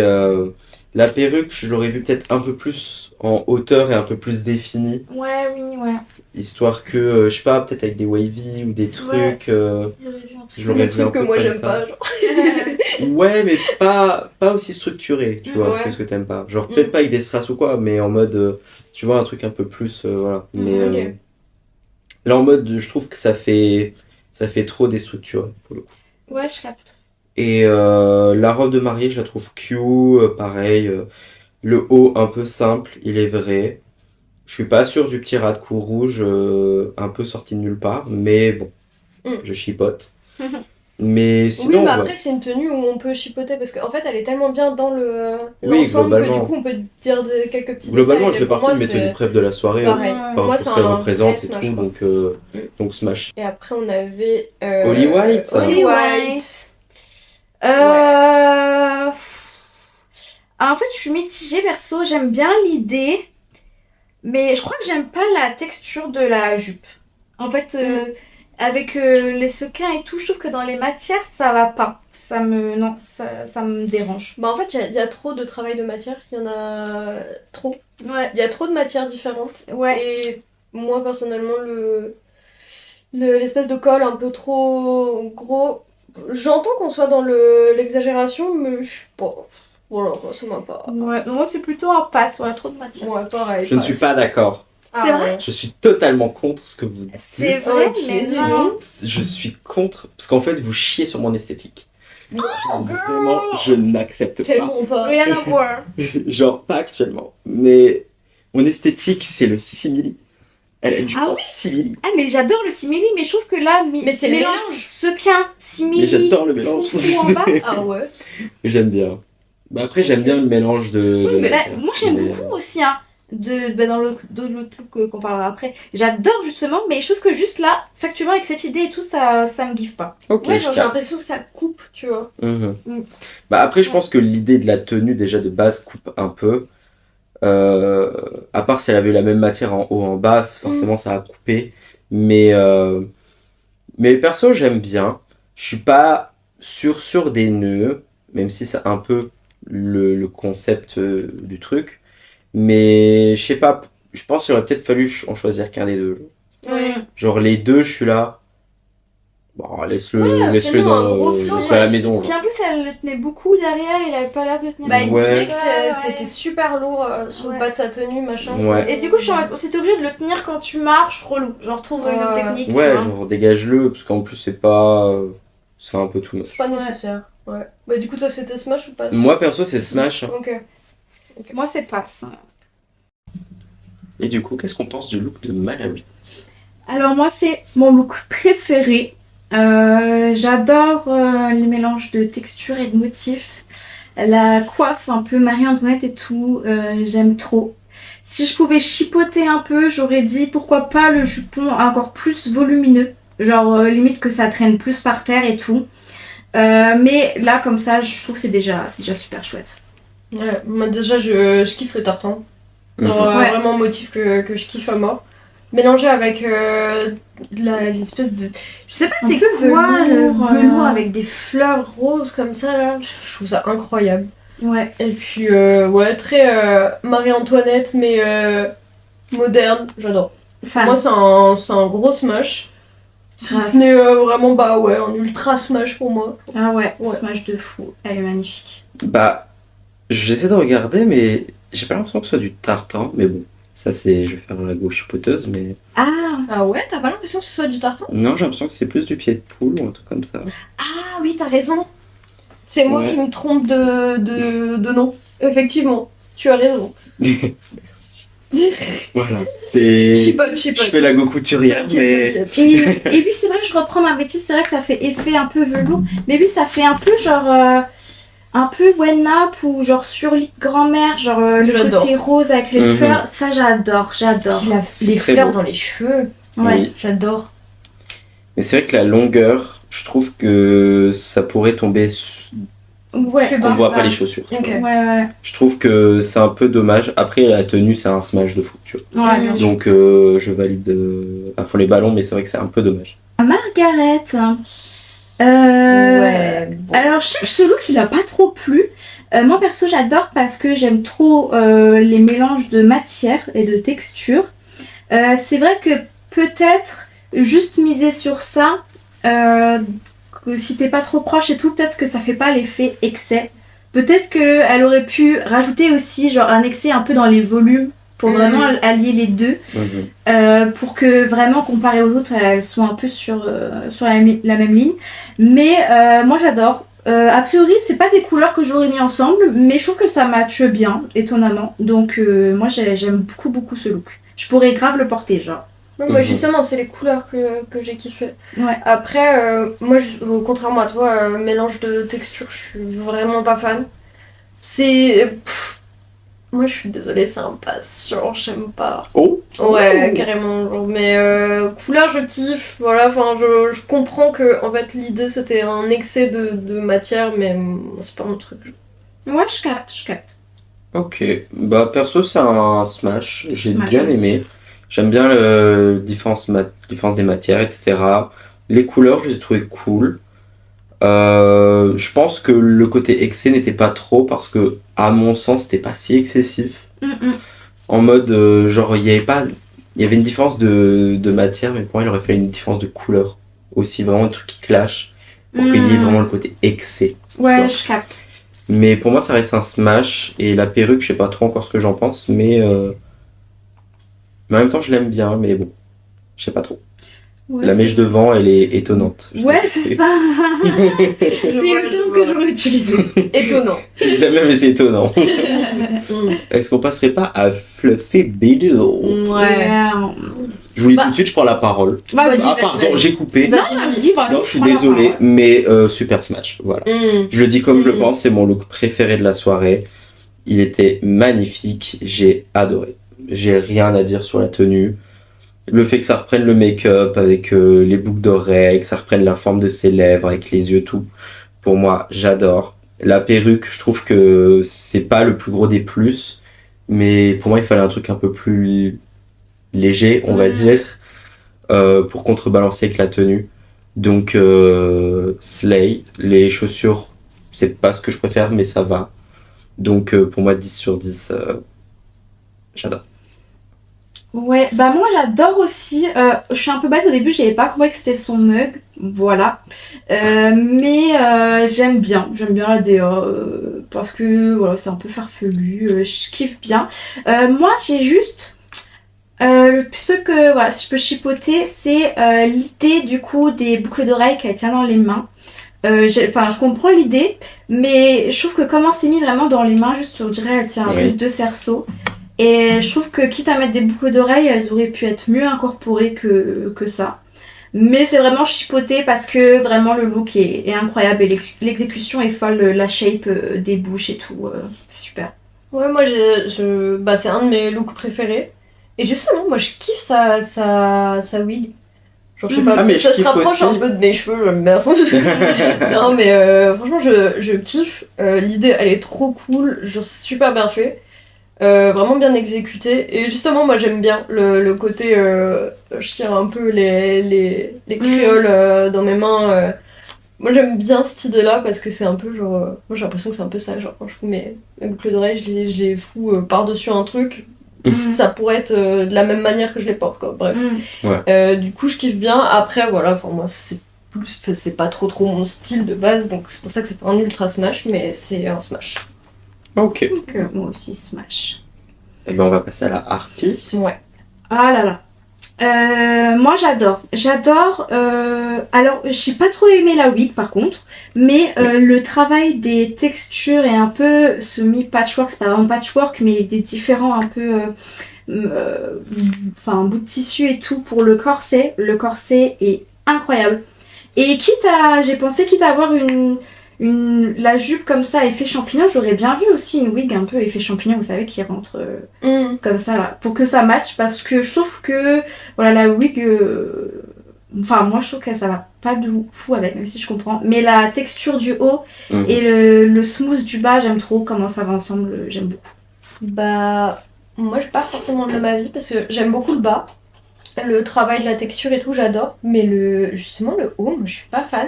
la perruque, je l'aurais vu peut-être un peu plus en hauteur et un peu plus définie. Ouais, oui, ouais. Histoire que, je sais pas, peut-être avec des wavy ou des Ouais. trucs. Je l'aurais Le vu un truc que peu moi, comme j'aime ça. pas, genre. Ouais, mais pas aussi structuré, tu vois, Ouais. que ce que t'aimes pas. Genre, peut-être pas avec des strass ou quoi, mais en mode, tu vois, un truc un peu plus, voilà. Mais Ok. là, en mode, je trouve que ça fait trop déstructuré, pour le coup. Ouais, je capte. Et la robe de mariée, je la trouve cute, pareil. Le haut, un peu simple, il est vrai. Je suis pas sûr du petit ras de cou rouge, un peu sorti de nulle part, mais bon, je chipote. Mais sinon, Oui, mais ouais. après, c'est une tenue où on peut chipoter parce qu'en fait, elle est tellement bien dans Oui, l'ensemble que globalement. du coup, on peut dire quelques petits Globalement, elle détails. fait mais pour partie de moi, mes tenues préf de la soirée, pareil. Ouais. Pour moi, parce c'est qu'elle un représente vrai et smash, tout, quoi. donc smash. Et après, on avait... Holly White. Holly White. En fait, je suis mitigée perso, j'aime bien l'idée, mais je crois que j'aime pas la texture de la jupe. En fait, avec les sequins et tout, je trouve que dans les matières, ça va pas. Ça me dérange. Bah, en fait, il y a trop de travail de matière. Il y en a trop. Ouais. Il y a trop de matières différentes. Ouais. Et moi, personnellement, l'espèce de col un peu trop gros... J'entends qu'on soit dans l'exagération, mais je suis pas... Voilà, ça m'a pas... Ouais, moi c'est plutôt un pass, ouais, trop de matière. Ouais, pareil. Je ne suis pas d'accord. C'est vrai. Je suis totalement contre ce que vous C'est dites. vrai, Ok, mais dis non. donc. Je suis contre, parce qu'en fait, vous chiez sur mon esthétique. Vraiment, je n'accepte pas. Tellement pas. Rien à voir. Genre, pas actuellement. Mais mon esthétique, c'est le simili. Elle a du Ah ouais simili. Ah, mais j'adore le simili, mais je trouve que là, Mais c'est le mélange mélange. sequin, simili, Mais j'adore le mélange. foufou en bas. Ah ouais. J'aime bien. Bah après, j'aime bien le mélange de Oui, mais matières. moi j'aime Mais, beaucoup aussi, hein. dans l'autre look qu'on parlera après. J'adore justement, mais je trouve que juste là, factuellement avec cette idée et tout, ça me giffe pas. Ok, Ouais, je genre j'ai capte. l'impression que ça coupe, tu vois. Mhm. Mm. Bah après, je pense que l'idée de la tenue déjà de base coupe un peu. À part si elle avait la même matière en haut en bas, forcément ça a coupé. Mais perso, j'aime bien. Je suis pas sûr des nœuds, même si c'est un peu le concept du truc. Mais je sais pas, je pense qu'il aurait peut-être fallu en choisir qu'un des deux. Ouais. Genre les deux, je suis là. Bon, laisse-le fais-nous un gros dans flanc, à la maison. Puis en plus, elle le tenait beaucoup derrière, il avait pas l'air de tenir Bah, il beaucoup. Ouais. disait que c'était super lourd sur le Ouais. bas de sa tenue, machin. Ouais. Et du coup, c'était obligé de le tenir quand tu marches, relou. Genre, trouve une autre technique, tu Ouais, vois. genre dégage-le, parce qu'en plus c'est pas... c'est un peu tout moche. C'est pas nécessaire. Ouais. Bah, du coup, toi, c'était Smash ou pas? Moi perso c'est Smash. Ok. Moi, c'est passe. Et du coup, qu'est-ce qu'on pense du look de Malawi? Alors moi, c'est mon look préféré. J'adore les mélanges de textures et de motifs. La coiffe un peu Marie-Antoinette et tout, j'aime trop. Si je pouvais chipoter un peu, j'aurais dit pourquoi pas le jupon encore plus volumineux. Genre limite que ça traîne plus par terre et tout. Mais là, comme ça, je trouve que c'est déjà super chouette. Ouais, moi déjà, je kiffe le tartan. Genre, Ouais. vraiment motif que je kiffe à mort. Mélangé avec l'espèce de... Je sais pas Un c'est peu quoi velours, le velours avec des fleurs roses comme ça là. Je trouve ça incroyable. Ouais. Et puis ouais, très Marie-Antoinette mais moderne, j'adore. Fan. Moi c'est un gros smash. Si Ouais. ce n'est vraiment bah ouais, un ultra smash pour moi. Ah ouais, Ouais. smash de fou. Elle est magnifique. Bah, j'essaie de regarder, mais j'ai pas l'impression que ce soit du tartan, mais bon. Ça c'est... je vais faire la gauche chipoteuse, mais... Ah ouais, t'as pas l'impression que ce soit du tartan? Non, j'ai l'impression que c'est plus du pied de poule ou un truc comme ça. Ah oui, t'as raison. C'est moi Ouais. qui me trompe de nom. Effectivement, tu as raison. Merci. Voilà, c'est... Chipote. Je fais la go couturière, mais... Et puis c'est vrai, je reprends ma bêtise, c'est vrai que ça fait effet un peu velours, mais oui, ça fait un peu genre un peu Wenap ou genre sur lit de grand-mère, genre le J'adore. côté rose avec les Mhm. fleurs, ça j'adore. Puis les très fleurs beau. dans les cheveux. Ouais. Oui. J'adore. Mais c'est vrai que la longueur, je trouve que ça pourrait tomber... Ouais. Plus On bas. voit pas les chaussures. tu Ok. vois. Ouais. Je trouve que c'est un peu dommage. Après, la tenue, c'est un smash de fou, tu vois. Ouais, bien sûr. Donc, je valide à fond les ballons, mais c'est vrai que c'est un peu dommage. Margaret. Bon. Alors, je sais que ce look, il a pas trop plu. Moi, perso, j'adore parce que j'aime trop les mélanges de matière et de texture. C'est vrai que peut-être juste miser sur ça, que si t'es pas trop proche et tout, peut-être que ça fait pas l'effet excès. Peut-être qu'elle aurait pu rajouter aussi genre un excès un peu dans les volumes pour vraiment allier les deux. Pour que vraiment comparé aux autres elles sont un peu sur la même ligne, mais moi j'adore. A priori c'est pas des couleurs que j'aurais mis ensemble, mais je trouve que ça matche bien étonnamment, donc moi j'aime beaucoup ce look. Je pourrais grave le porter genre. Non, moi justement, c'est les couleurs que j'ai kiffé. Ouais. Après, moi, contrairement à toi, mélange de texture, je suis vraiment pas fan. C'est... Moi, je suis désolée, c'est impatient, j'aime pas. Oh. Ouais, carrément. Genre, mais couleur, je kiffe. Voilà, enfin, je comprends que en fait l'idée c'était un excès de matière, mais c'est pas mon truc. Ouais, je capte. Ok. Bah, perso, c'est un smash. J'ai Smash bien aussi. aimé. J'aime bien la différence des matières, etc. Les couleurs, je les ai trouvées cool. Je pense que le côté excès n'était pas trop parce que, à mon sens, c'était pas si excessif. En mode, genre, il y avait une différence de matière, mais pour moi, il aurait fallu une différence de couleur. Aussi, vraiment, un truc qui clash pour qu'il y ait vraiment le côté excès. Ouais, Non. je capte. Mais pour moi, ça reste un smash. Et la perruque, je sais pas trop encore ce que j'en pense, mais en même temps, je l'aime bien, mais bon, je sais pas trop. Ouais, La mèche devant, elle est étonnante. Ouais, c'est ça. C'est le terme que j'aurais utilisé. Étonnant. Je l'ai même, mais c'est étonnant. Est-ce qu'on passerait pas à Fluffy Beetle? Ouais. Je vous dis tout de suite, je prends la parole. Vas-y, Ah, pardon, j'ai coupé. Non, vas-y. Non, je suis désolé, mais super smash, voilà. Je le dis comme je le pense, c'est mon look préféré de la soirée. Il était magnifique, j'ai adoré. j'ai rien à dire sur la tenue. Le fait que ça reprenne le make-up avec les boucles d'oreilles, que ça reprenne la forme de ses lèvres avec les yeux, tout. Pour moi, j'adore. La perruque, je trouve que c'est pas le plus gros des plus, mais pour moi, il fallait un truc un peu plus léger, on va dire, pour contrebalancer avec la tenue. Donc, Slay, les chaussures, c'est pas ce que je préfère, mais ça va. Donc, pour moi, 10 sur 10, j'adore. Ouais, bah moi j'adore aussi. Je suis un peu bête au début, j'avais pas compris que c'était son mug, voilà. Mais j'aime bien la DA parce que voilà, c'est un peu farfelu, je kiffe bien. Moi j'ai juste le truc que voilà, si je peux chipoter, c'est l'idée du coup des boucles d'oreilles qu'elle tient dans les mains. Je comprends l'idée, mais je trouve que comment c'est mis vraiment dans les mains, juste on dirait elle tient juste 2 cerceaux. Et je trouve que quitte à mettre des boucles d'oreilles, elles auraient pu être mieux incorporées que ça. Mais c'est vraiment chipoté parce que vraiment le look est incroyable et l'exécution est folle, la shape des bouches et tout, c'est super. Ouais, moi bah, c'est un de mes looks préférés. Et justement, moi je kiffe sa wig. Genre, je sais pas, mais ça je se rapproche aussi. un peu de mes cheveux, j'aime bien. Non, mais franchement, je kiffe. L'idée, elle est trop cool, genre, c'est super bien fait. Vraiment bien exécuté. Et justement, moi j'aime bien le côté. Je tiens un peu les créoles dans mes mains. Moi j'aime bien cette idée-là parce que c'est un peu genre. Moi j'ai l'impression que c'est un peu ça. Genre, quand je fous mes boucles d'oreilles, je les fous par-dessus un truc. Ça pourrait être de la même manière que je les porte, quoi. Bref. Ouais. Du coup, je kiffe bien. Après, voilà, enfin, moi, c'est pas trop mon style de base, donc c'est pour ça que c'est pas un ultra smash, mais c'est un smash. Ok. Donc moi aussi smash. Et ben on va passer à la harpie. Ouais. Ah là là. Moi j'adore. Alors j'ai pas trop aimé la wig par contre, mais le travail des textures est un peu semi-patchwork, c'est pas vraiment patchwork, mais des différents un peu bout de tissu et tout pour le corset. Le corset est incroyable. Et j'ai pensé quitte à avoir la jupe comme ça, effet champignon, j'aurais bien vu aussi une wig un peu effet champignon, vous savez, qui rentre comme ça là, pour que ça matche, parce que je trouve que voilà, la wig, moi je trouve que ça va pas de fou avec, même si je comprends, mais la texture du haut et le smooth du bas, j'aime trop comment ça va ensemble, j'aime beaucoup. Bah, moi j'ai pas forcément le même avis parce que j'aime beaucoup le bas, le travail de la texture et tout, j'adore, mais justement le haut, moi je suis pas fan.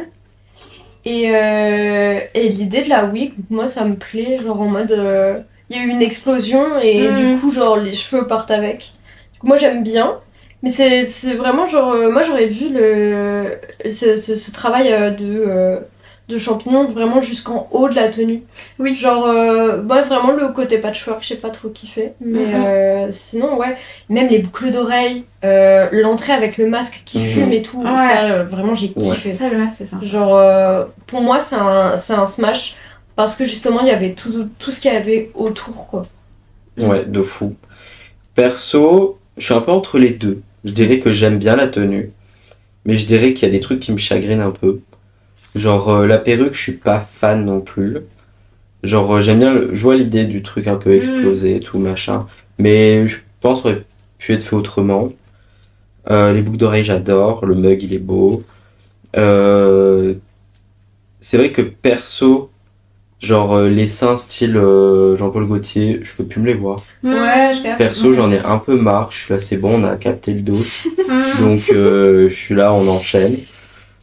Et l'idée de la wig, moi ça me plaît, genre en mode il y a eu une explosion et du coup genre les cheveux partent avec. Du coup moi j'aime bien, mais c'est vraiment genre moi j'aurais vu ce travail de champignons vraiment jusqu'en haut de la tenue. Oui. Genre moi vraiment le côté patchwork, j'ai pas trop kiffé, mais sinon ouais, même les boucles d'oreilles, l'entrée avec le masque qui fume et tout, ça vraiment j'ai kiffé. Ça le masque c'est ça. Genre pour moi c'est un smash parce que justement il y avait tout ce qu'il y avait autour, quoi. Ouais, de fou. Perso, je suis un peu entre les deux. Je dirais que j'aime bien la tenue, mais je dirais qu'il y a des trucs qui me chagrinent un peu. Genre la perruque, je suis pas fan non plus. Genre j'aime bien, je vois l'idée du truc un peu explosé, tout machin, mais je pense que ça aurait pu être fait autrement. Les boucles d'oreilles, j'adore. Le mug, il est beau. C'est vrai que perso, genre les seins style Jean-Paul Gaultier, je peux plus me les voir. Ouais, je capte. Perso, j'en ai un peu marre. Je suis là, c'est bon, on a capté le dos. Donc je suis là, on enchaîne.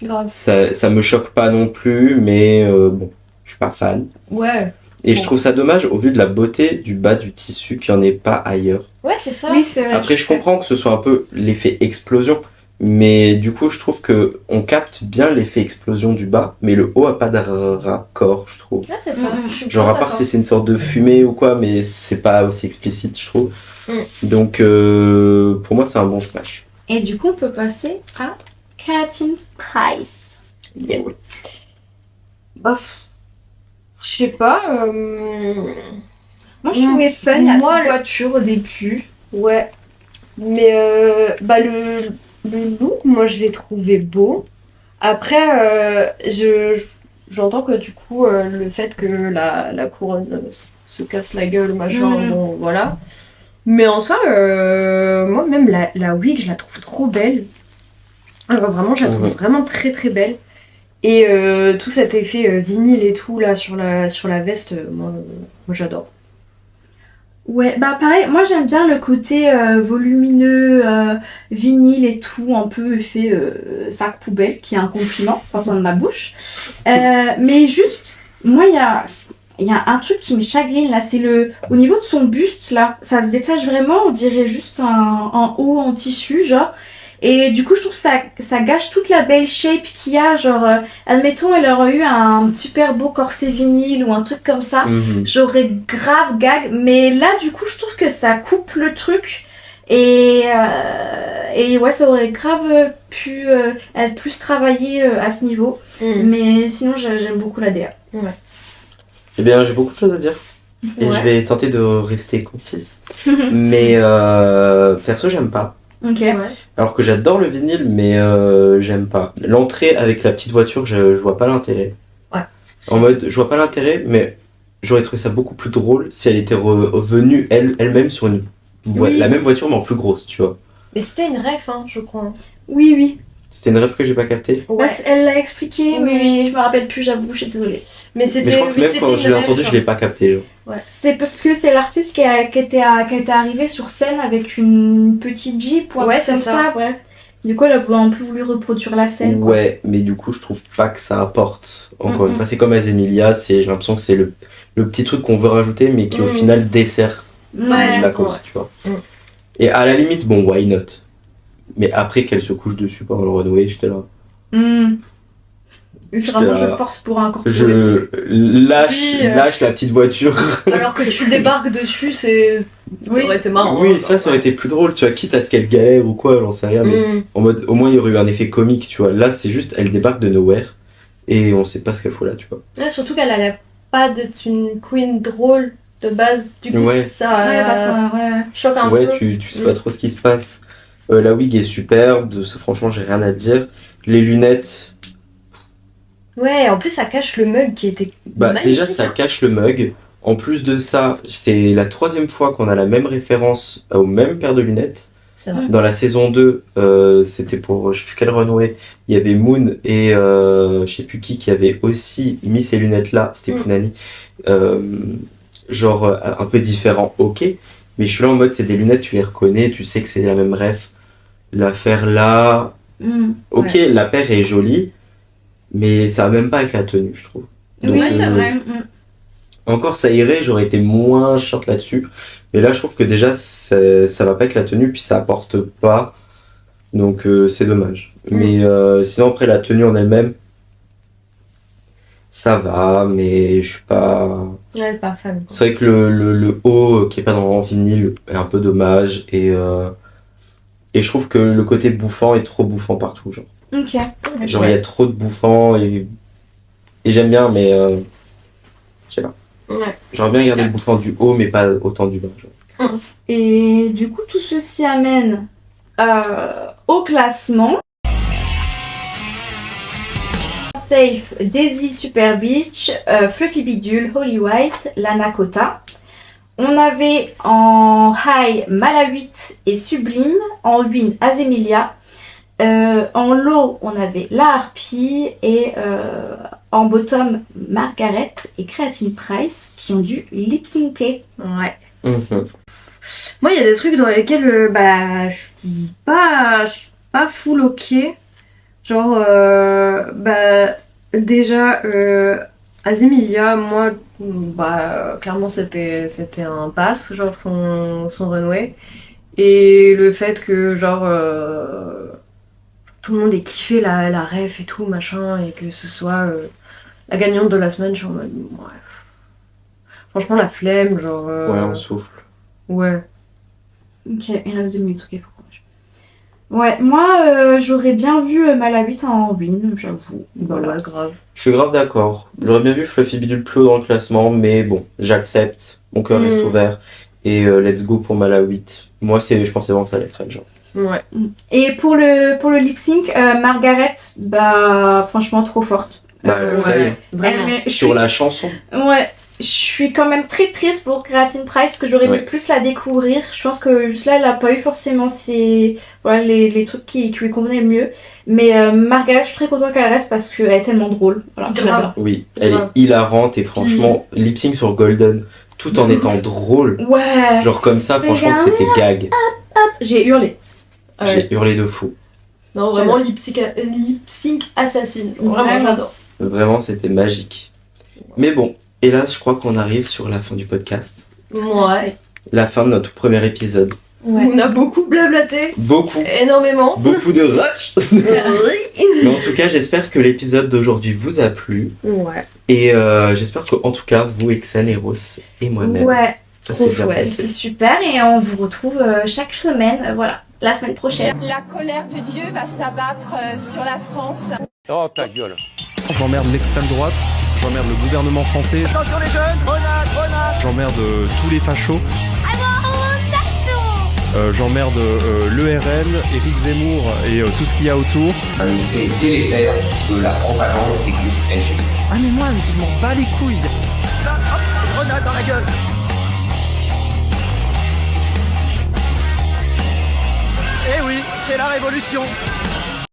Grave. Ça me choque pas non plus, mais bon, je suis pas fan. Ouais. Et je trouve ça dommage au vu de la beauté du bas du tissu qu'il n'y en ait pas ailleurs. Ouais, c'est ça. Oui, c'est vrai. Après, je comprends que ce soit un peu l'effet explosion, mais du coup, je trouve que on capte bien l'effet explosion du bas, mais le haut a pas de raccord, je trouve. Ouais, c'est ça. Je suis Genre, à part d'accord. si c'est une sorte de fumée ou quoi, mais c'est pas aussi explicite, je trouve. Donc, pour moi, c'est un bon smash. Et du coup on peut passer à Kératine Price. Yeah. Bah, je sais pas. Moi je trouvais fun la Moi, petite voiture au début. Ouais. Mais bah le look, moi je l'ai trouvé beau. Après, j'entends que du coup, le fait que la couronne se casse la gueule, machin, bon voilà. Mais en soi, moi même la wig, je la trouve trop belle. Alors vraiment, je la trouve vraiment très très belle. Et tout cet effet vinyle et tout là sur la veste, moi j'adore. Ouais, bah pareil, moi j'aime bien le côté volumineux, vinyle et tout, un peu effet sac poubelle, qui est un compliment sortant de ma bouche. Mais juste, moi il y a un truc qui me chagrine là, c'est au niveau de son buste là, ça se détache vraiment, on dirait juste un haut en tissu, genre. Et du coup, je trouve que ça gâche toute la belle shape qu'il y a. Genre, admettons, elle aurait eu un super beau corset vinyle ou un truc comme ça. J'aurais grave gag. Mais là, du coup, je trouve que ça coupe le truc. Et ouais, ça aurait grave pu être plus travaillé à ce niveau. Mais sinon, j'aime beaucoup la DA. Ouais. Eh bien, j'ai beaucoup de choses à dire. Et je vais tenter de rester concise. Mais perso, j'aime pas. Ok. Ouais. Alors que j'adore le vinyle, mais j'aime pas. L'entrée avec la petite voiture, je vois pas l'intérêt. Ouais. En mode, je vois pas l'intérêt, mais j'aurais trouvé ça beaucoup plus drôle si elle était revenue elle-même sur la même voiture, mais en plus grosse, tu vois. Mais c'était une ref, hein, je crois. Oui. C'était une rêve que j'ai pas capté. Ouais. Bah, elle l'a expliqué, Oui. mais je me rappelle plus, j'avoue, je suis désolée. Mais Mais je crois que même quand je l'ai entendu, je l'ai pas capté. Genre. Ouais. C'est parce que c'est l'artiste qui était arrivé sur scène avec une petite Jeep ou un Ouais, truc comme c'est ça, ça. bref. Du coup, elle a un peu voulu reproduire la scène. Quoi. Ouais, mais du coup, je trouve pas que ça apporte. Encore une fois, c'est comme Azemilia, j'ai l'impression que c'est le petit truc qu'on veut rajouter, mais qui au final dessert Ouais. la cause, tu vois. Et à la limite, bon, why not? Mais après qu'elle se couche dessus pendant le runway, j'étais là. Vraiment, je force pour un corps. Je lâche la petite voiture. Alors que tu débarques dessus, ça aurait été marrant. Oui, ça aurait été plus drôle, tu vois, quitte à ce qu'elle galère ou quoi, j'en sais rien, mais en mode, au moins il y aurait eu un effet comique, tu vois. Là, c'est juste, elle débarque de nowhere et on sait pas ce qu'elle fout là, tu vois. Ouais, surtout qu'elle a l'air pas d'être une queen drôle de base, du coup ça choque un peu. Ouais, tu sais pas trop ce qui se passe. La wig est superbe, ça, franchement, j'ai rien à dire. Les lunettes. Ouais, en plus ça cache le mug qui était magnifique. Déjà, ça cache le mug. En plus de ça, c'est la 3e fois qu'on a la même référence aux mêmes paires de lunettes. C'est vrai. Dans la saison 2, c'était pour je sais plus quel runway, il y avait Moon et je sais plus qui avait aussi mis ces lunettes là, c'était Punani. Genre un peu différent, ok. Mais je suis là en mode c'est des lunettes, tu les reconnais, tu sais que c'est la même ref. L'affaire là, ok, la paire est jolie, mais ça va même pas avec la tenue, je trouve. Oui, Donc, c'est vrai. Encore ça irait, j'aurais été moins chiante là-dessus. Mais là, je trouve que déjà, ça va pas avec la tenue, puis ça apporte pas. Donc, c'est dommage. Mais sinon, après, la tenue en elle-même, ça va, mais je suis pas... Ouais, pas fan. Quoi. C'est vrai que le haut, qui est pas en vinyle, est un peu dommage. Et je trouve que le côté bouffant est trop bouffant partout, genre. Ok. Genre, il y a trop de bouffant, et j'aime bien, mais... je sais pas. Ouais. J'aurais bien gardé le bouffant du haut, mais pas autant du bas. Genre. Et du coup, tout ceci amène au classement. Safe, Daisy Super Beach, Fluffy Bidule, Holy White, Lana Kota. On avait en high Mala 8 et Sublime, en win Azemilia. En low, on avait La Harpie et en bottom, Margaret et Creatine Price qui ont dû lip-syncer. Ouais. Mm-hmm. Moi, il y a des trucs dans lesquels je suis pas full ok. Genre, déjà, Azemilia, moi, clairement, c'était un pass, genre son runway. Et le fait que, genre, tout le monde ait kiffé la ref et tout, machin, et que ce soit la gagnante de la semaine, je suis en mode, bref. Franchement, la flemme, genre... Ouais, on souffle. Ouais. Ok, il reste 2 minutes, ok, faut qu'on Ouais, moi, j'aurais bien vu Mala 8 en win, j'avoue. Voilà, grave. Je suis grave d'accord. J'aurais bien vu Fluffy Bidule plus haut dans le classement, mais bon, j'accepte. Mon cœur reste ouvert. Et let's go pour Mala 8. Moi, je pensais vraiment que ça allait être elle, genre. Ouais. Et pour le lip sync, Margaret, franchement trop forte. Ça y est. Vraiment. Je Sur suis- la chanson. Ouais, Je suis quand même très triste pour Créatine Price parce que j'aurais Ouais. aimé plus la découvrir. Je pense que juste là, elle a pas eu forcément les trucs qui lui convenaient le mieux. Mais Margaret, je suis très contente qu'elle reste parce qu'elle est tellement drôle. Voilà, je Grave. l'adore. Oui, elle Grave. est hilarante et franchement, lip sync sur Golden, tout en étant drôle. Ouais, Genre comme ça, franchement, Regarde. c'était gag. j'ai hurlé. J'ai hurlé de fou. Non, vraiment, lip sync assassine. Vraiment, Vraiment. j'adore. Vraiment, c'était magique. Mais bon, hélas, je crois qu'on arrive sur la fin du podcast. Ouais. La fin de notre premier épisode. Ouais. On a beaucoup blablaté. Beaucoup, Énormément. beaucoup de rush. Mais en tout cas, j'espère que l'épisode d'aujourd'hui vous a plu. Ouais. Et j'espère que, en tout cas, vous, Exane et Rose et moi-même, Ouais, ça trop s'est bien chouette. passé. c'est super et on vous retrouve chaque semaine. Voilà, la semaine prochaine. La colère de Dieu va s'abattre sur la France. Oh ta gueule. J'emmerde l'extrême droite, j'emmerde le gouvernement français, Attention les jeunes, grenade, grenade. j'emmerde tous les fachos. J'emmerde l'ERN, Éric Zemmour et tout ce qu'il y a autour. un effet délétère de la propagande des groupes LGBT. Ah mais moi, je m'en bats les couilles. Là, hop, grenade dans la gueule. Eh oui, c'est la révolution.